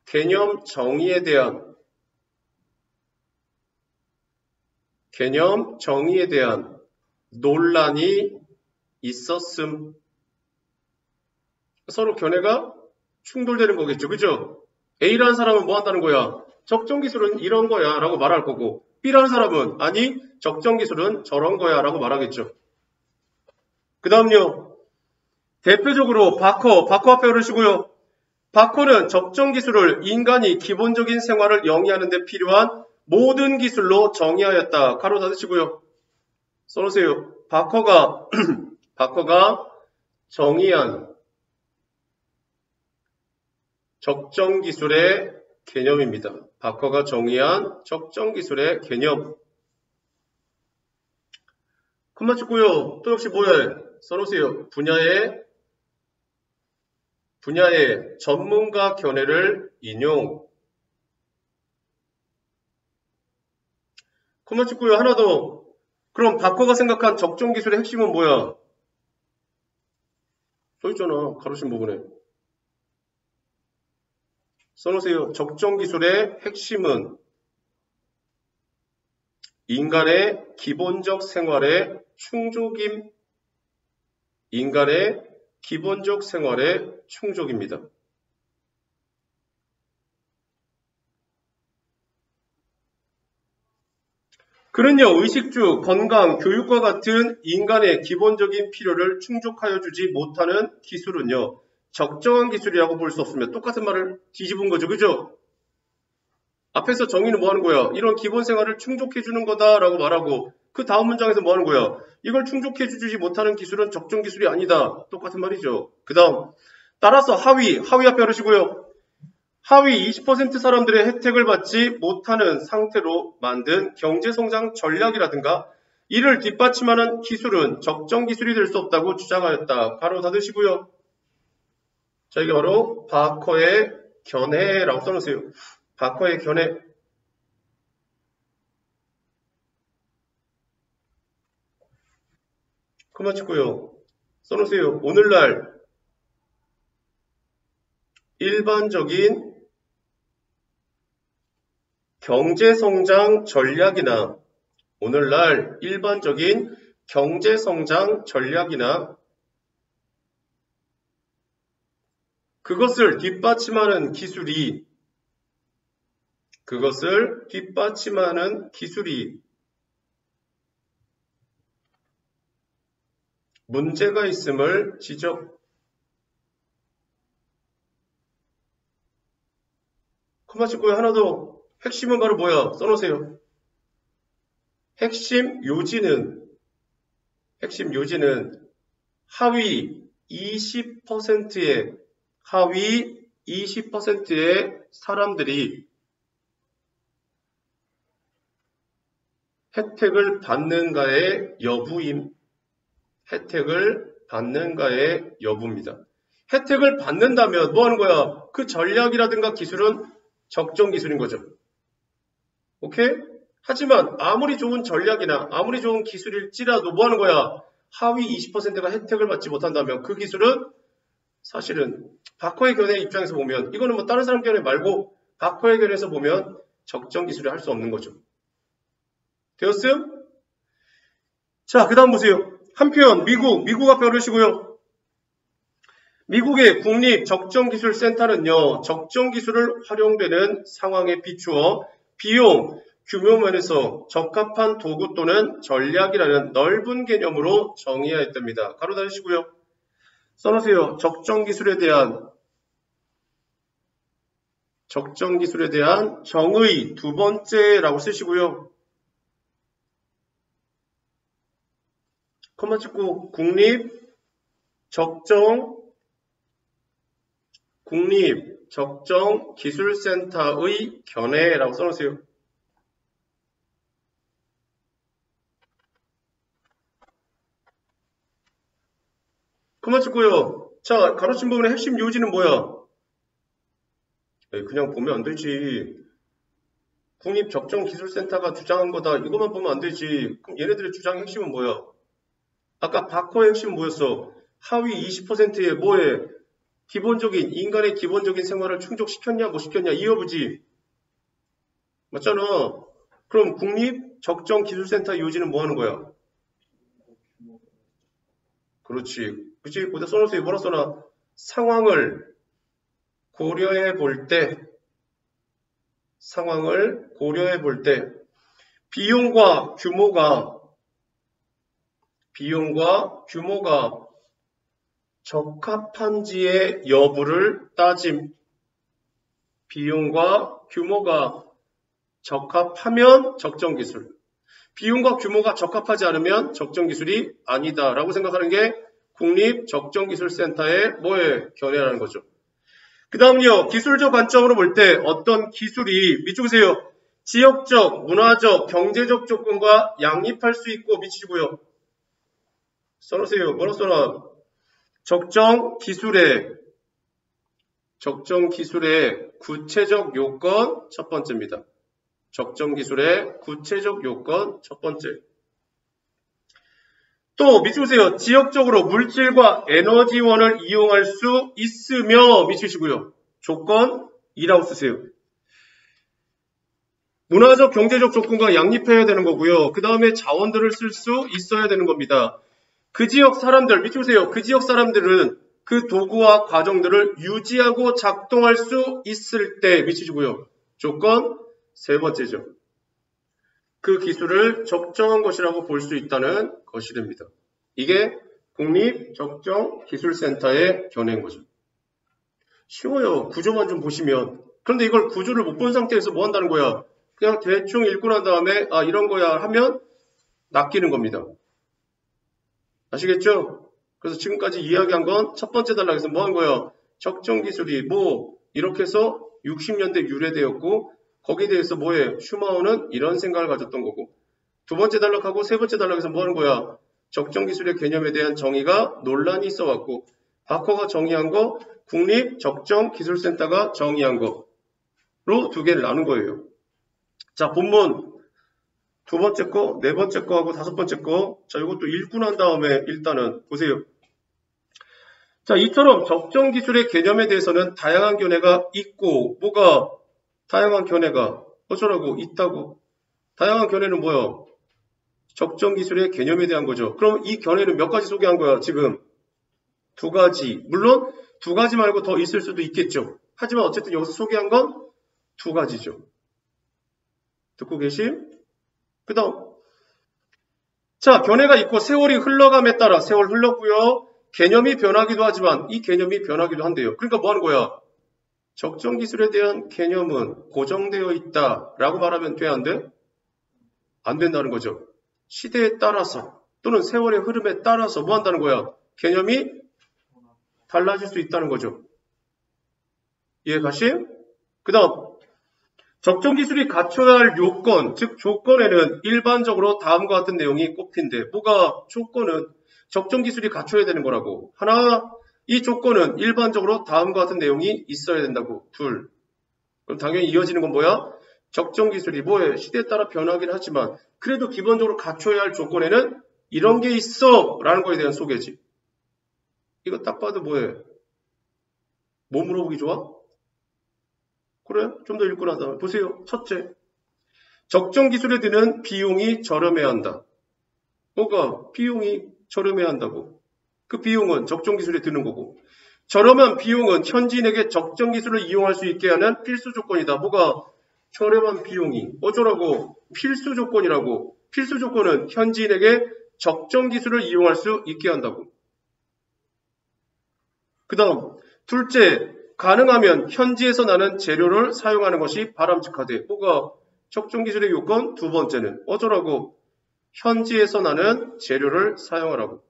[SPEAKER 1] 개념 정의에 대한 논란이 있었음. 서로 견해가 충돌되는 거겠죠. 그죠? A라는 사람은 뭐 한다는 거야? 적정기술은 이런 거야 라고 말할 거고 B라는 사람은 아니 적정기술은 저런 거야 라고 말하겠죠. 그 다음요. 대표적으로 바커 앞에 오르시고요. 바커는 적정기술을 인간이 기본적인 생활을 영위하는 데 필요한 모든 기술로 정의하였다. 가로 닫으시고요. 써놓으세요. 바커가 정의한 적정기술의 개념입니다. 바커가 정의한 적정기술의 개념. 콤마 찍고요. 또 역시 뭐예요? 써놓으세요. 분야의 전문가 견해를 인용. 콤마 찍고요. 하나 더. 그럼 바커가 생각한 적정기술의 핵심은 뭐야? 써있잖아. 가로신 부분에. 써놓으세요. 적정기술의 핵심은 인간의 기본적 생활의 충족임. 인간의 기본적 생활의 충족입니다. 그는요, 의식주, 건강, 교육과 같은 인간의 기본적인 필요를 충족하여 주지 못하는 기술은요, 적정한 기술이라고 볼 수 없으며 똑같은 말을 뒤집은 거죠. 그죠? 앞에서 정의는 뭐 하는 거야? 이런 기본 생활을 충족해 주는 거다라고 말하고 그 다음 문장에서 뭐 하는 거야? 이걸 충족해 주지 못하는 기술은 적정 기술이 아니다. 똑같은 말이죠. 그 다음 따라서 하위 앞에 하시고요. 하위 20% 사람들의 혜택을 받지 못하는 상태로 만든 경제성장 전략이라든가 이를 뒷받침하는 기술은 적정 기술이 될 수 없다고 주장하였다. 가로 닫으시고요. 자, 이게 바로 바커의 견해라고 써놓으세요. 바커의 견해. 그만 찍고요. 써놓으세요. 오늘날 일반적인 경제성장 전략이나 그것을 뒷받침하는 기술이 문제가 있음을 지적. 코마 찍고요. 하나 더. 핵심은 바로 뭐야? 써놓으세요. 핵심 요지는 하위 20%의 사람들이 혜택을 받는가의 여부입니다. 혜택을 받는다면 뭐 하는 거야? 그 전략이라든가 기술은 적정 기술인 거죠. 오케이? 하지만 아무리 좋은 전략이나 아무리 좋은 기술일지라도 뭐 하는 거야? 하위 20%가 혜택을 받지 못한다면 그 기술은 사실은 바커의 견해 입장에서 보면 이거는 뭐 다른 사람 견해 말고 바커의 견해에서 보면 적정 기술을 할 수 없는 거죠. 되었음? 자, 그 다음 보세요. 한편 미국 앞에 어르시고요. 미국의 국립적정기술센터는요. 적정기술을 활용되는 상황에 비추어 비용, 규모 면에서 적합한 도구 또는 전략이라는 넓은 개념으로 정의하였답니다. 가로 닫으시고요. 써놓으세요. 적정기술에 대한 정의 두 번째라고 쓰시고요. 콤마 찍고 국립적정기술센터의 견해라고 써놓으세요. 콤마 찍고요. 자, 가로친 부분의 핵심 요지는 뭐야? 그냥 보면 안 되지. 국립적정기술센터가 주장한 거다. 이것만 보면 안 되지. 그럼 얘네들의 주장의 핵심은 뭐야? 아까 바커의 핵심은 뭐였어? 하위 20%의 뭐에? 인간의 기본적인 생활을 충족시켰냐, 못 시켰냐, 이 여부지. 맞잖아. 그럼 국립적정기술센터 요지는 뭐 하는 거야? 그렇지. 그치? 거기다 써놓으세요. 뭐라 써놔? 상황을 고려해 볼 때, 비용과 규모가 적합한지의 여부를 따짐. 비용과 규모가 적합하면 적정기술. 비용과 규모가 적합하지 않으면 적정기술이 아니다. 라고 생각하는 게 국립적정기술센터의 견해라는 거죠. 그 다음요. 기술적 관점으로 볼 때 어떤 기술이 밑줄으세요. 지역적, 문화적, 경제적 조건과 양립할 수 있고 미치고요. 써놓으세요. 뭐라 써놔? 적정 기술의 구체적 요건 첫 번째입니다. 적정 기술의 구체적 요건 첫 번째. 또 밑줄으세요. 지역적으로 물질과 에너지원을 이용할 수 있으며 미치시고요. 조건 2라고 쓰세요. 문화적, 경제적 조건과 양립해야 되는 거고요. 그 다음에 자원들을 쓸 수 있어야 되는 겁니다. 그 지역 사람들, 밑줄으세요. 그 지역 사람들은 그 도구와 과정들을 유지하고 작동할 수 있을 때 미치시고요. 조건 세 번째죠. 그 기술을 적정한 것이라고 볼 수 있다는 것이 됩니다. 이게 국립적정기술센터의 견해인 거죠. 쉬워요. 구조만 좀 보시면. 그런데 이걸 구조를 못 본 상태에서 뭐 한다는 거야? 그냥 대충 읽고 난 다음에 이런 거야 하면 낚이는 겁니다. 아시겠죠? 그래서 지금까지 이야기한 건 첫 번째 단락에서 뭐 한 거야? 적정기술이 이렇게 해서 60년대 유래되었고 거기에 대해서 슈마우는 이런 생각을 가졌던 거고 두 번째 단락하고 세 번째 단락에서 뭐 하는 거야? 적정기술의 개념에 대한 정의가 논란이 있어 왔고 바커가 정의한 거 국립적정기술센터가 정의한 거로 두 개를 나눈 거예요. 자, 본문 두 번째 거, 네 번째 거하고 다섯 번째 거. 자, 이것도 읽고 난 다음에 일단은 보세요. 자, 이처럼 적정기술의 개념에 대해서는 다양한 견해가 있고 다양한 견해가 어쩌라고 있다고. 다양한 견해는 뭐야? 적정기술의 개념에 대한 거죠. 그럼 이 견해는 몇 가지 소개한 거야, 지금? 두 가지. 물론 두 가지 말고 더 있을 수도 있겠죠. 하지만 어쨌든 여기서 소개한 건 두 가지죠. 듣고 계심? 그 다음. 자, 견해가 있고 세월이 흘러감에 따라 세월 흘렀고요. 개념이 변하기도 하지만 이 개념이 변하기도 한대요. 그러니까 뭐 하는 거야? 적정 기술에 대한 개념은 고정되어 있다라고 말하면 돼, 안 돼? 안 된다는 거죠. 시대에 따라서 또는 세월의 흐름에 따라서 뭐 한다는 거야? 개념이 달라질 수 있다는 거죠. 이해 가심? 그 다음 적정 기술이 갖춰야 할 요건, 즉 조건에는 일반적으로 다음과 같은 내용이 꼽힌대. 뭐가 조건은 적정 기술이 갖춰야 되는 거라고. 하나, 이 조건은 일반적으로 다음과 같은 내용이 있어야 된다고. 둘, 그럼 당연히 이어지는 건 뭐야? 적정 기술이 뭐해? 시대에 따라 변하긴 하지만 그래도 기본적으로 갖춰야 할 조건에는 이런 게 있어! 라는 거에 대한 소개지. 이거 딱 봐도 뭐해? 뭐 물어보기 좋아? 그래? 좀 더 읽고 나서 보세요. 첫째, 적정 기술에 드는 비용이 저렴해야 한다. 뭐가? 비용이 저렴해야 한다고. 그 비용은 적정 기술에 드는 거고. 저렴한 비용은 현지인에게 적정 기술을 이용할 수 있게 하는 필수 조건이다. 뭐가? 저렴한 비용이. 어쩌라고? 필수 조건이라고. 필수 조건은 현지인에게 적정 기술을 이용할 수 있게 한다고. 그 다음, 둘째, 가능하면 현지에서 나는 재료를 사용하는 것이 바람직하대. 뭐가? 적정 기술의 요건. 두 번째는 어쩌라고? 현지에서 나는 재료를 사용하라고.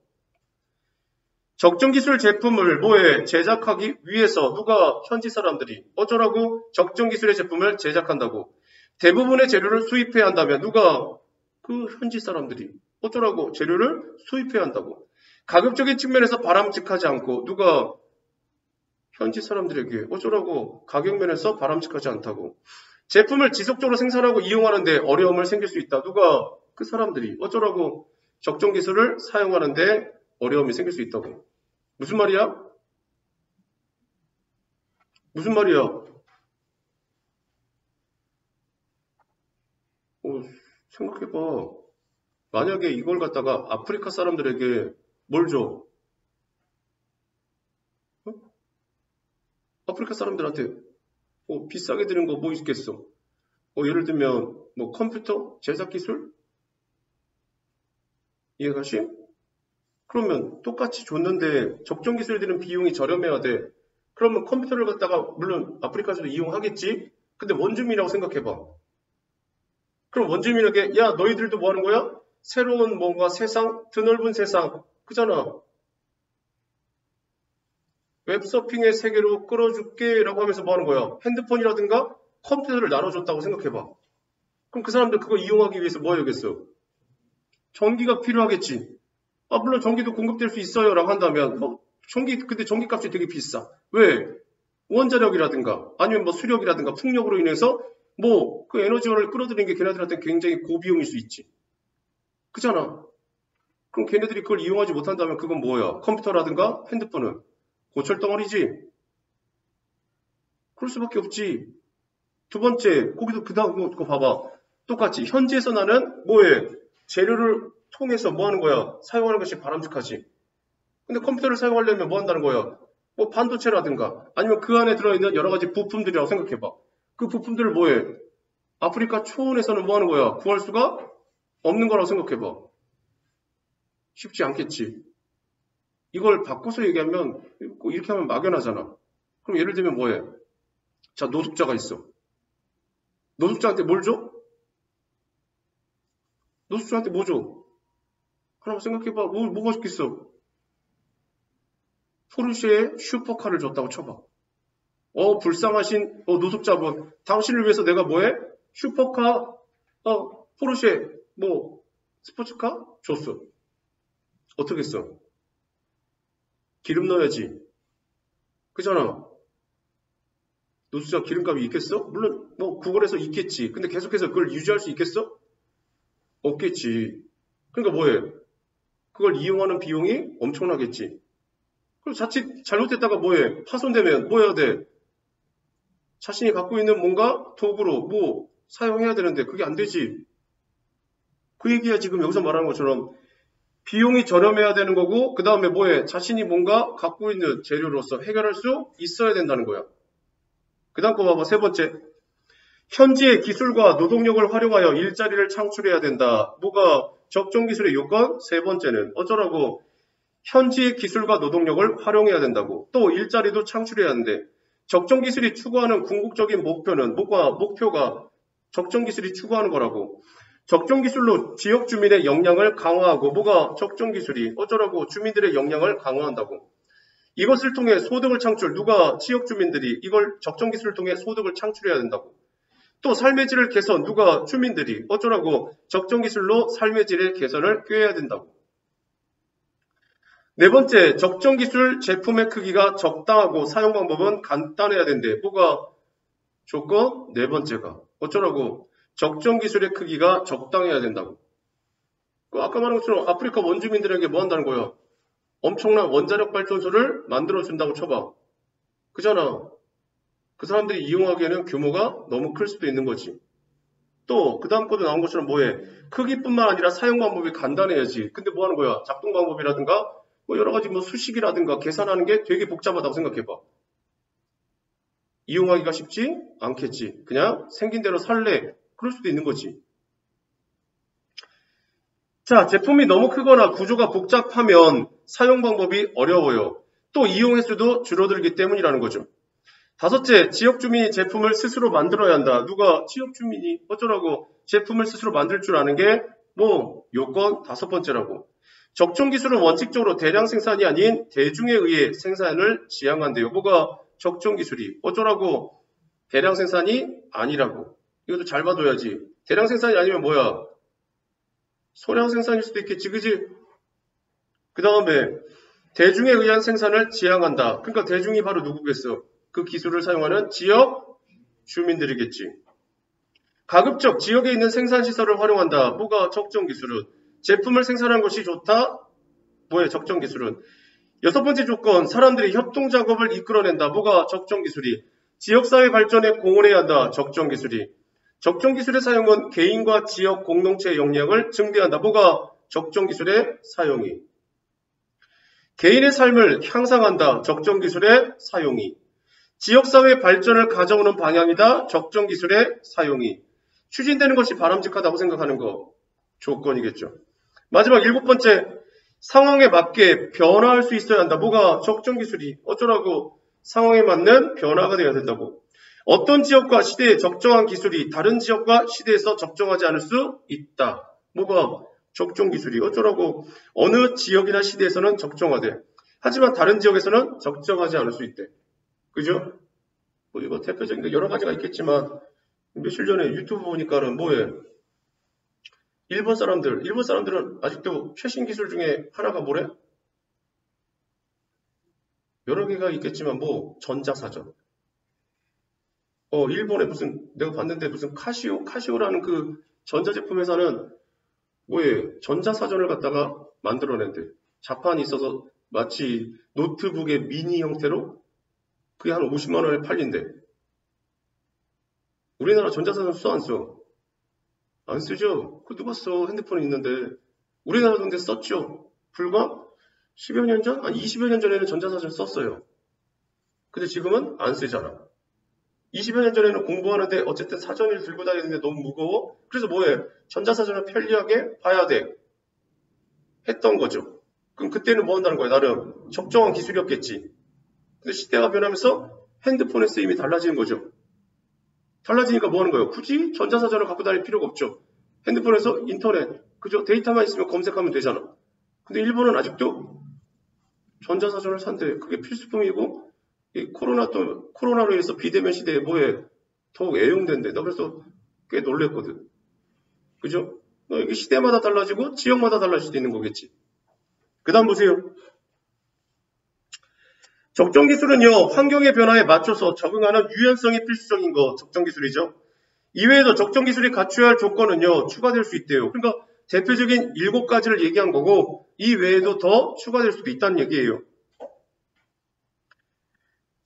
[SPEAKER 1] 적정 기술 제품을 뭐에 제작하기 위해서 누가? 현지 사람들이 어쩌라고? 적정 기술의 제품을 제작한다고. 대부분의 재료를 수입해야 한다면 누가? 그 현지 사람들이 어쩌라고? 재료를 수입해야 한다고. 가격적인 측면에서 바람직하지 않고 누가? 현지 사람들에게 어쩌라고? 가격 면에서 바람직하지 않다고. 제품을 지속적으로 생산하고 이용하는데 어려움을 생길 수 있다. 누가? 그 사람들이 어쩌라고? 적정 기술을 사용하는데 어려움이 생길 수 있다고. 무슨 말이야? 무슨 말이야? 생각해봐. 만약에 이걸 갖다가 아프리카 사람들에게 뭘 줘? 어? 아프리카 사람들한테 비싸게 드는 거 뭐 있겠어? 예를 들면 뭐 컴퓨터 제작 기술? 이해가시? 그러면 똑같이 줬는데 적정 기술에 드는 비용이 저렴해야 돼. 그러면 컴퓨터를 갖다가 물론 아프리카에서도 이용하겠지? 근데 원주민이라고 생각해봐. 그럼 원주민에게 야 너희들도 뭐 하는 거야? 새로운 뭔가 세상, 드넓은 세상 그잖아. 웹서핑의 세계로 끌어줄게 라고 하면서 뭐 하는 거야? 핸드폰이라든가 컴퓨터를 나눠줬다고 생각해봐. 그럼 그 사람들 그거 이용하기 위해서 뭐 해야겠어? 전기가 필요하겠지. 물론 전기도 공급될 수 있어요 라고 한다면 근데 전기값이 되게 비싸. 왜? 원자력이라든가 아니면 뭐 수력이라든가 풍력으로 인해서 뭐 그 에너지원을 끌어들이는 게 걔네들한테 굉장히 고비용일 수 있지. 그잖아. 그럼 걔네들이 그걸 이용하지 못한다면 그건 뭐야? 컴퓨터라든가 핸드폰은 고철덩어리지. 그럴 수밖에 없지. 두 번째, 거기도 그 다음 거 봐봐. 똑같이 현지에서 나는 뭐해? 재료를 통해서 뭐 하는 거야? 사용하는 것이 바람직하지. 근데 컴퓨터를 사용하려면 뭐 한다는 거야? 뭐 반도체라든가 아니면 그 안에 들어있는 여러 가지 부품들이라고 생각해봐. 그 부품들을 뭐해? 아프리카 초원에서는 뭐 하는 거야? 구할 수가 없는 거라고 생각해봐. 쉽지 않겠지. 이걸 바꿔서 얘기하면 이렇게 하면 막연하잖아. 그럼 예를 들면 뭐해? 자, 노숙자가 있어. 노숙자한테 뭘 줘? 노숙자한테 뭐 줘? 하나 생각해봐. 뭐가 좋겠어? 포르쉐의 슈퍼카를 줬다고 쳐봐. 불쌍하신 노숙자분. 당신을 위해서 내가 뭐해? 슈퍼카, 포르쉐, 뭐 스포츠카 줬어. 어떻게 써? 기름 넣어야지. 그잖아. 노숙자 기름값이 있겠어? 물론 뭐 구걸해서 있겠지. 근데 계속해서 그걸 유지할 수 있겠어? 없겠지. 그러니까 뭐해? 그걸 이용하는 비용이 엄청나겠지. 그럼 자칫 잘못했다가 뭐해? 파손되면 뭐 해야 돼? 자신이 갖고 있는 뭔가 도구로 뭐 사용해야 되는데 그게 안 되지. 그 얘기야 지금 여기서 말하는 것처럼 비용이 저렴해야 되는 거고, 그 다음에 뭐해? 자신이 뭔가 갖고 있는 재료로서 해결할 수 있어야 된다는 거야. 그 다음 거 봐봐. 세 번째. 현지의 기술과 노동력을 활용하여 일자리를 창출해야 된다. 뭐가 적정 기술의 요건? 세 번째는 어쩌라고? 현지의 기술과 노동력을 활용해야 된다고. 또 일자리도 창출해야 하는데, 적정 기술이 추구하는 궁극적인 목표는 목표가 적정 기술이 추구하는 거라고. 적정 기술로 지역 주민의 역량을 강화하고, 뭐가 적정 기술이 어쩌라고? 주민들의 역량을 강화한다고. 이것을 통해 소득을 창출, 누가? 지역 주민들이 이걸 적정 기술을 통해 소득을 창출해야 된다고. 또 삶의 질을 개선, 누가? 주민들이 어쩌라고? 적정 기술로 삶의 질의 개선을 꾀해야 된다고. 네 번째, 적정 기술 제품의 크기가 적당하고 사용 방법은 간단해야 된대. 뭐가? 조건? 네 번째가 어쩌라고? 적정 기술의 크기가 적당해야 된다고. 아까 말한 것처럼 아프리카 원주민들에게 뭐 한다는 거야? 엄청난 원자력 발전소를 만들어준다고 쳐봐. 그잖아. 그 사람들이 이용하기에는 규모가 너무 클 수도 있는 거지. 또 그 다음 거도 나온 것처럼 뭐해? 크기뿐만 아니라 사용 방법이 간단해야지. 근데 뭐 하는 거야? 작동 방법이라든가 뭐 여러 가지 뭐 수식이라든가 계산하는 게 되게 복잡하다고 생각해봐. 이용하기가 쉽지 않겠지. 그냥 생긴 대로 살래. 그럴 수도 있는 거지. 자, 제품이 너무 크거나 구조가 복잡하면 사용 방법이 어려워요. 또 이용 횟수도 줄어들기 때문이라는 거죠. 다섯째, 지역 주민이 제품을 스스로 만들어야 한다. 누가? 지역 주민이 어쩌라고? 제품을 스스로 만들 줄 아는 게 뭐 요건 다섯 번째라고. 적정 기술은 원칙적으로 대량 생산이 아닌 대중에 의해 생산을 지향한대요. 뭐가? 적정 기술이 어쩌라고? 대량 생산이 아니라고. 이것도 잘 봐둬야지. 대량 생산이 아니면 뭐야? 소량 생산일 수도 있겠지, 그지? 그 다음에 대중에 의한 생산을 지향한다. 그러니까 대중이 바로 누구겠어? 그 기술을 사용하는 지역 주민들이겠지. 가급적 지역에 있는 생산시설을 활용한다. 뭐가? 적정 기술은. 제품을 생산하는 것이 좋다. 뭐예요? 적정 기술은. 여섯 번째 조건, 사람들이 협동작업을 이끌어낸다. 뭐가? 적정 기술이. 지역사회 발전에 공헌해야 한다. 적정 기술이. 적정 기술의 사용은 개인과 지역 공동체의 역량을 증대한다. 뭐가? 적정 기술의 사용이. 개인의 삶을 향상한다. 적정 기술의 사용이. 지역사회 발전을 가져오는 방향이다. 적정 기술의 사용이. 추진되는 것이 바람직하다고 생각하는 거. 조건이겠죠. 마지막 일곱 번째, 상황에 맞게 변화할 수 있어야 한다. 뭐가? 적정 기술이. 어쩌라고? 상황에 맞는 변화가 되어야 된다고. 어떤 지역과 시대에 적정한 기술이 다른 지역과 시대에서 적정하지 않을 수 있다. 뭐가? 적정 기술이. 어쩌라고? 어느 지역이나 시대에서는 적정하대. 하지만 다른 지역에서는 적정하지 않을 수 있대. 그죠? 뭐 이거 대표적인 게 여러 가지가 있겠지만 며칠 전에 유튜브 보니까는 뭐해? 일본 사람들은 아직도 최신 기술 중에 하나가 뭐래? 여러 개가 있겠지만 뭐 전자사전. 일본에 무슨 내가 봤는데 무슨 카시오라는 그 전자제품 회사는 뭐에 전자사전을 갖다가 만들어낸대. 자판이 있어서 마치 노트북의 미니 형태로 그게 한 50만 원에 팔린대. 우리나라 전자사전 써 안 써? 안 쓰죠? 그 누가 써? 핸드폰이 있는데. 우리나라도 근데 썼죠. 불과 10여 년 전? 아니 20여 년 전에는 전자사전 썼어요. 근데 지금은 안 쓰잖아. 20여 년 전에는 공부하는데 어쨌든 사전을 들고 다니는데 너무 무거워. 그래서 뭐해? 전자사전을 편리하게 봐야 돼. 했던 거죠. 그럼 그때는 뭐 한다는 거야? 나름 적정한 기술이었겠지. 근데 시대가 변하면서 핸드폰의 쓰임이 달라지는 거죠. 달라지니까 뭐 하는 거예요? 굳이 전자사전을 갖고 다닐 필요가 없죠. 핸드폰에서 인터넷, 그죠? 데이터만 있으면 검색하면 되잖아. 근데 일본은 아직도 전자사전을 산대. 그게 필수품이고 이 코로나로 인해서 비대면 시대에 뭐에 더욱 애용된대. 나 그래서 꽤 놀랬거든. 그죠? 이게 시대마다 달라지고 지역마다 달라질 수도 있는 거겠지. 그 다음 보세요. 적정 기술은요, 환경의 변화에 맞춰서 적응하는 유연성이 필수적인 거, 적정 기술이죠. 이외에도 적정 기술이 갖춰야 할 조건은요, 추가될 수 있대요. 그러니까 대표적인 7가지를 얘기한 거고, 이 외에도 더 추가될 수도 있다는 얘기예요.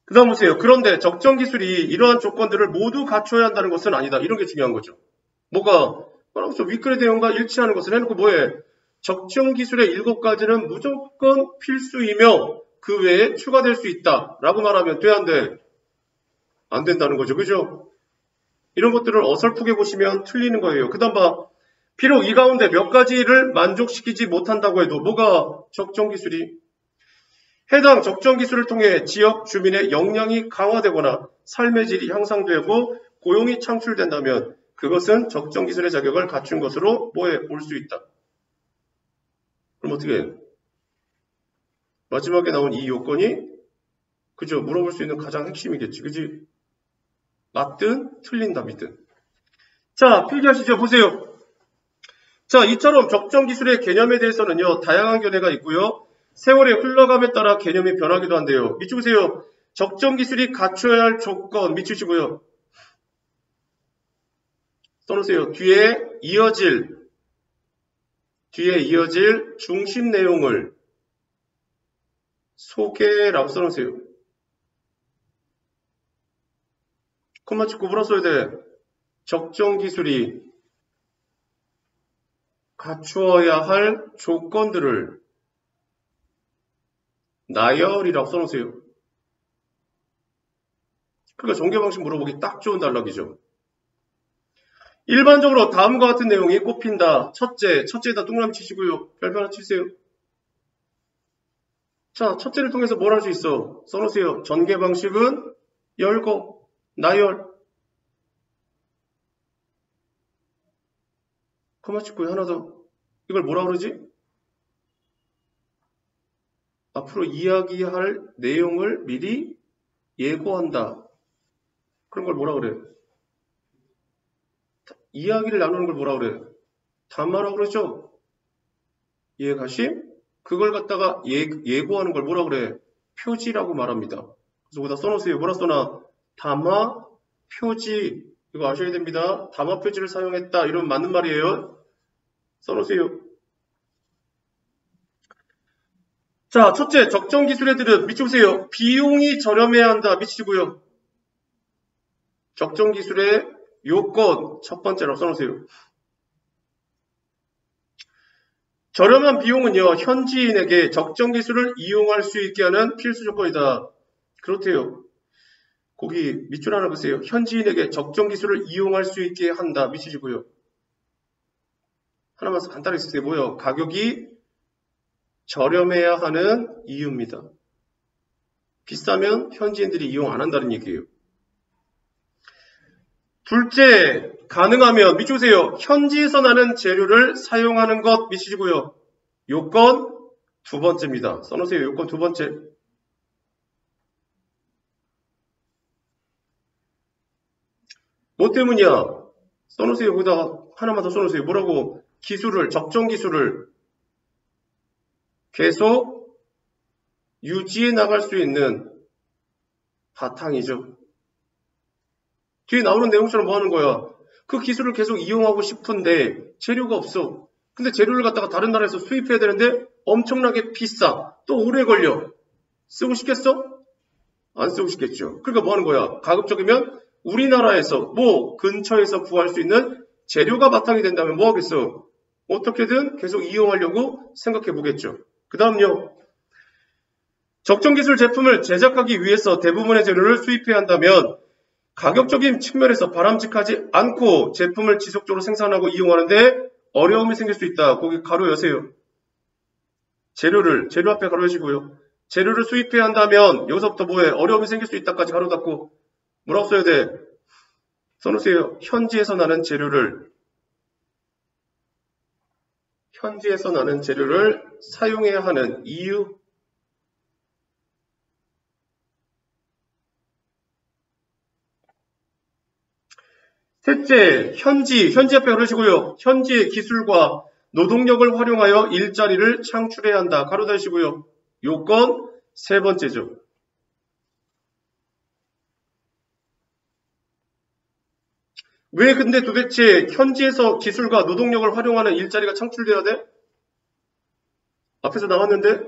[SPEAKER 1] 그 다음 보세요. 그런데 적정 기술이 이러한 조건들을 모두 갖춰야 한다는 것은 아니다. 이런 게 중요한 거죠. 뭐가? 위크레 대응과 일치하는 것을 해놓고 뭐해? 적정 기술의 7가지는 무조건 필수이며 그 외에 추가될 수 있다 라고 말하면 돼, 안 돼? 안 된다는 거죠. 그죠? 이런 것들을 어설프게 보시면 틀리는 거예요. 그 다음 봐. 비록 이 가운데 몇 가지를 만족시키지 못한다고 해도 뭐가 적정 기술이? 해당 적정 기술을 통해 지역 주민의 역량이 강화되거나 삶의 질이 향상되고 고용이 창출된다면 그것은 적정 기술의 자격을 갖춘 것으로 뭐에 볼 수 있다. 그럼 어떻게 해? 마지막에 나온 이 요건이 그죠? 물어볼 수 있는 가장 핵심이겠지. 그지? 맞든 틀린 답이든. 자, 필기하시죠. 보세요. 자, 이처럼 적정 기술의 개념에 대해서는요. 다양한 견해가 있고요. 세월의 흘러감에 따라 개념이 변하기도 한데요. 밑줄 보세요. 적정 기술이 갖춰야 할 조건 밑주시고요. 써놓으세요. 뒤에 이어질 중심 내용을 소개라고 써놓으세요. 콤마 찍고 뭐라 써야 돼? 적정 기술이 갖추어야 할 조건들을 나열이라고 써놓으세요. 그러니까 전개 방식 물어보기 딱 좋은 단락이죠. 일반적으로 다음과 같은 내용이 꼽힌다. 첫째에다 동그라미 치시고요. 별표 하나 치세요. 자, 첫째를 통해서 뭘 할 수 있어? 써놓으세요. 전개 방식은 열거, 나열. 콤마 찍고요. 하나 더. 이걸 뭐라 그러지? 앞으로 이야기할 내용을 미리 예고한다. 그런 걸 뭐라 그래? 이야기를 나누는 걸 뭐라 그래? 담화라고 그러죠? 이해가심? 그걸 갖다가 예고하는 걸 뭐라 그래? 표지라고 말합니다. 그래서 거기다 써놓으세요. 뭐라 써놔? 담화, 표지. 이거 아셔야 됩니다. 담화 표지를 사용했다. 이러면 맞는 말이에요. 써놓으세요. 자, 첫째, 적정 기술의 들은 밑줄 보세요. 비용이 저렴해야 한다. 밑이고요. 적정 기술의 요건 첫 번째라고 써놓으세요. 저렴한 비용은요, 현지인에게 적정 기술을 이용할 수 있게 하는 필수 조건이다. 그렇대요. 거기 밑줄 하나 보세요. 현지인에게 적정 기술을 이용할 수 있게 한다. 밑이고요. 하나만 간단히 쓰세요. 뭐요? 가격이 저렴해야 하는 이유입니다. 비싸면 현지인들이 이용 안 한다는 얘기예요. 둘째, 가능하면 밑줄 보세요. 현지에서 나는 재료를 사용하는 것 밑이고요. 요건 두 번째입니다. 써놓으세요. 요건 두 번째. 뭐 때문이야? 써놓으세요. 거기다가 하나만 더 써놓으세요. 뭐라고? 적정 기술을 계속 유지해 나갈 수 있는 바탕이죠. 뒤에 나오는 내용처럼 뭐 하는 거야? 그 기술을 계속 이용하고 싶은데 재료가 없어. 근데 재료를 갖다가 다른 나라에서 수입해야 되는데 엄청나게 비싸. 또 오래 걸려. 쓰고 싶겠어? 안 쓰고 싶겠죠. 그러니까 뭐 하는 거야? 가급적이면 우리나라에서 근처에서 구할 수 있는 재료가 바탕이 된다면 뭐 하겠어? 어떻게든 계속 이용하려고 생각해 보겠죠. 그 다음요. 적정 기술 제품을 제작하기 위해서 대부분의 재료를 수입해야 한다면 가격적인 측면에서 바람직하지 않고 제품을 지속적으로 생산하고 이용하는데 어려움이 생길 수 있다. 거기 가로 여세요. 재료 앞에 가로 여시고요. 재료를 수입해야 한다면 여기서부터 뭐해? 어려움이 생길 수 있다까지 가로 닫고 뭐라고 써야 돼? 써놓으세요. 현지에서 나는 재료를 사용해야 하는 이유. 셋째, 현지 앞에 그러시고요. 현지의 기술과 노동력을 활용하여 일자리를 창출해야 한다. 가로 닫으시고요. 요건 세 번째죠. 왜 근데 도대체 현지에서 기술과 노동력을 활용하는 일자리가 창출돼야 돼? 앞에서 나왔는데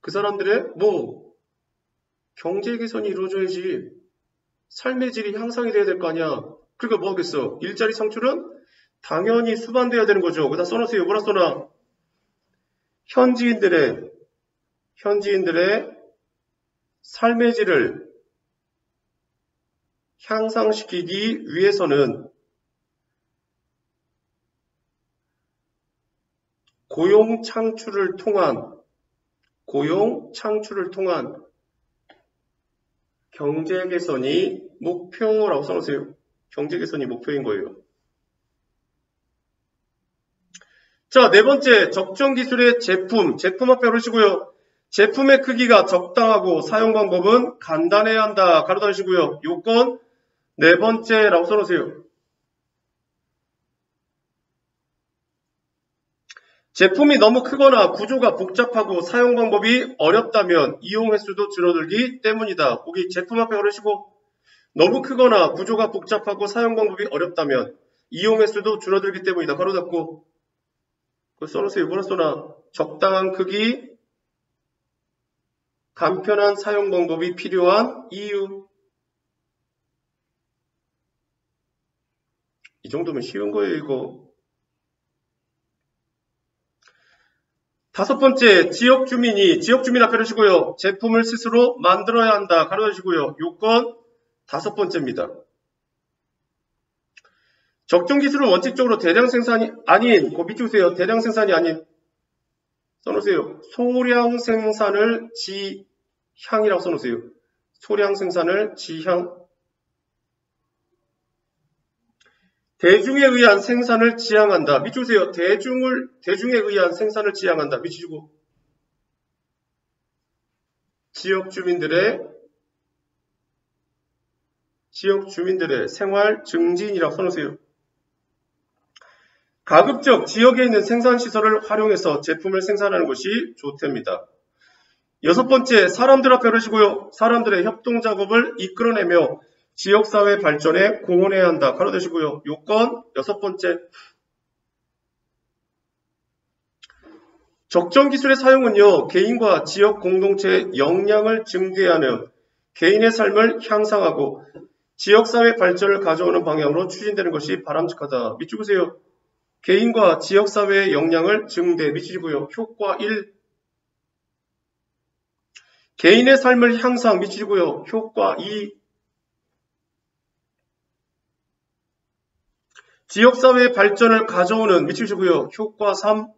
[SPEAKER 1] 그 사람들의 경제 개선이 이루어져야지 삶의 질이 향상이 돼야 될 거 아니야. 그러니까 뭐 하겠어? 일자리 창출은 당연히 수반돼야 되는 거죠. 거기다 써놓으세요. 뭐라 써놔? 현지인들의 삶의 질을 향상시키기 위해서는 고용 창출을 통한 경제 개선이 목표라고 써놓으세요. 경제 개선이 목표인 거예요. 자, 네 번째, 적정 기술의 제품 앞에 오르시고요. 제품의 크기가 적당하고 사용 방법은 간단해야 한다. 가로 닫으시고요. 요건 네 번째라고 써놓으세요. 제품이 너무 크거나 구조가 복잡하고 사용 방법이 어렵다면 이용 횟수도 줄어들기 때문이다. 거기 제품 앞에 오르시고 너무 크거나 구조가 복잡하고 사용 방법이 어렵다면 이용 횟수도 줄어들기 때문이다. 가로 닫고 그거 써놓으세요. 뭐라 써놔? 적당한 크기, 간편한 사용 방법이 필요한 이유. 이 정도면 쉬운 거예요, 이거. 다섯 번째, 지역 주민 앞에 두시고요. 제품을 스스로 만들어야 한다. 가로 닫으시고요. 요건 다섯 번째입니다. 적정 기술은 원칙적으로 대량 생산이 아닌, 그 밑에 보세요. 대량 생산이 아닌, 써놓으세요. 소량 생산을 지향이라고 써놓으세요. 소량 생산을 지향. 대중에 의한 생산을 지향한다. 밑에 보세요. 대중에 의한 생산을 지향한다. 밑에 주고. 지역 주민들의 생활 증진이라고 써놓으세요. 가급적 지역에 있는 생산시설을 활용해서 제품을 생산하는 것이 좋답니다. 여섯 번째, 사람들 앞에 오르시고요. 사람들의 협동작업을 이끌어내며 지역사회 발전에 공헌해야 한다. 가로 대시고요. 요건 여섯 번째. 적정 기술의 사용은요, 개인과 지역 공동체의 역량을 증대하는 개인의 삶을 향상하고 지역사회 발전을 가져오는 방향으로 추진되는 것이 바람직하다. 밑줄 보세요. 개인과 지역사회의 역량을 증대. 밑줄이고요. 효과 1. 개인의 삶을 향상. 밑줄이고요. 효과 2. 지역사회의 발전을 가져오는. 밑줄이고요. 효과 3.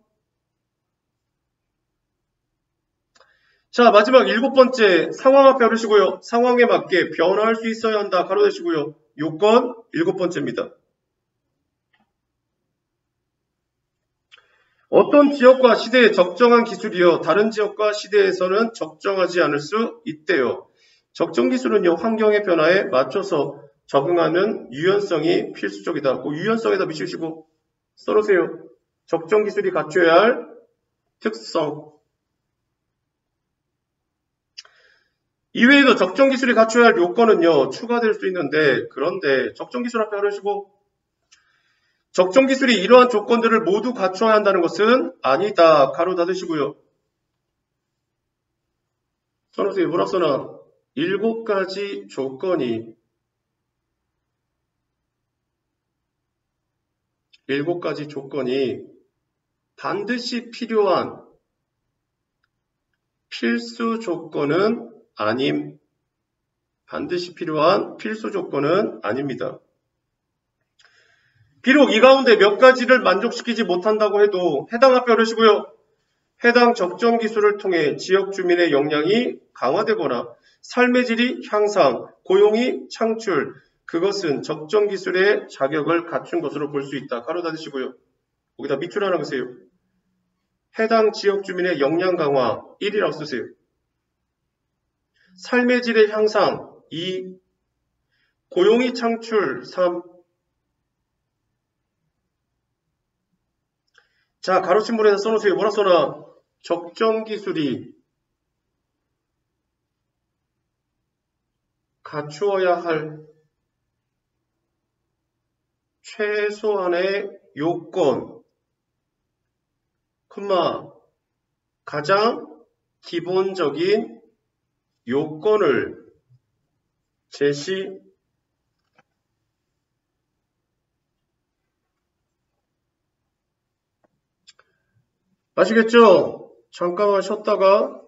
[SPEAKER 1] 자, 마지막 일곱 번째, 상황 앞에 오르시고요. 상황에 맞게 변화할 수 있어야 한다. 가로 대시고요. 요건 일곱 번째입니다. 어떤 지역과 시대에 적정한 기술이요, 다른 지역과 시대에서는 적정하지 않을 수 있대요. 적정 기술은요, 환경의 변화에 맞춰서 적응하는 유연성이 필수적이다. 그 유연성에다 미치시고 써놓으세요. 적정 기술이 갖춰야 할 특성. 이외에도 적정 기술이 갖춰야 할 요건은요, 추가될 수 있는데, 그런데 적정 기술 앞에 오르시고 적정 기술이 이러한 조건들을 모두 갖춰야 한다는 것은 아니다. 가로 닫으시고요. 써놓으세요. 뭐라 써놔? 7가지 조건이 7가지 조건이 반드시 필요한 필수 조건은 아님. 반드시 필요한 필수 조건은 아닙니다. 비록 이 가운데 몇 가지를 만족시키지 못한다고 해도 해당 앞에 오르시고요. 해당 적정 기술을 통해 지역 주민의 역량이 강화되거나 삶의 질이 향상, 고용이 창출, 그것은 적정 기술의 자격을 갖춘 것으로 볼 수 있다. 가로 닫으시고요. 거기다 밑줄 하나 그세요. 해당 지역 주민의 역량 강화 1이라고 쓰세요. 삶의 질의 향상 2, 고용이 창출 3. 자, 가로침물에다 써놓으세요. 뭐라 써놔? 적정 기술이 갖추어야 할 최소한의 요건, 가장 기본적인 요건을 제시 아시겠죠? 잠깐만 쉬었다가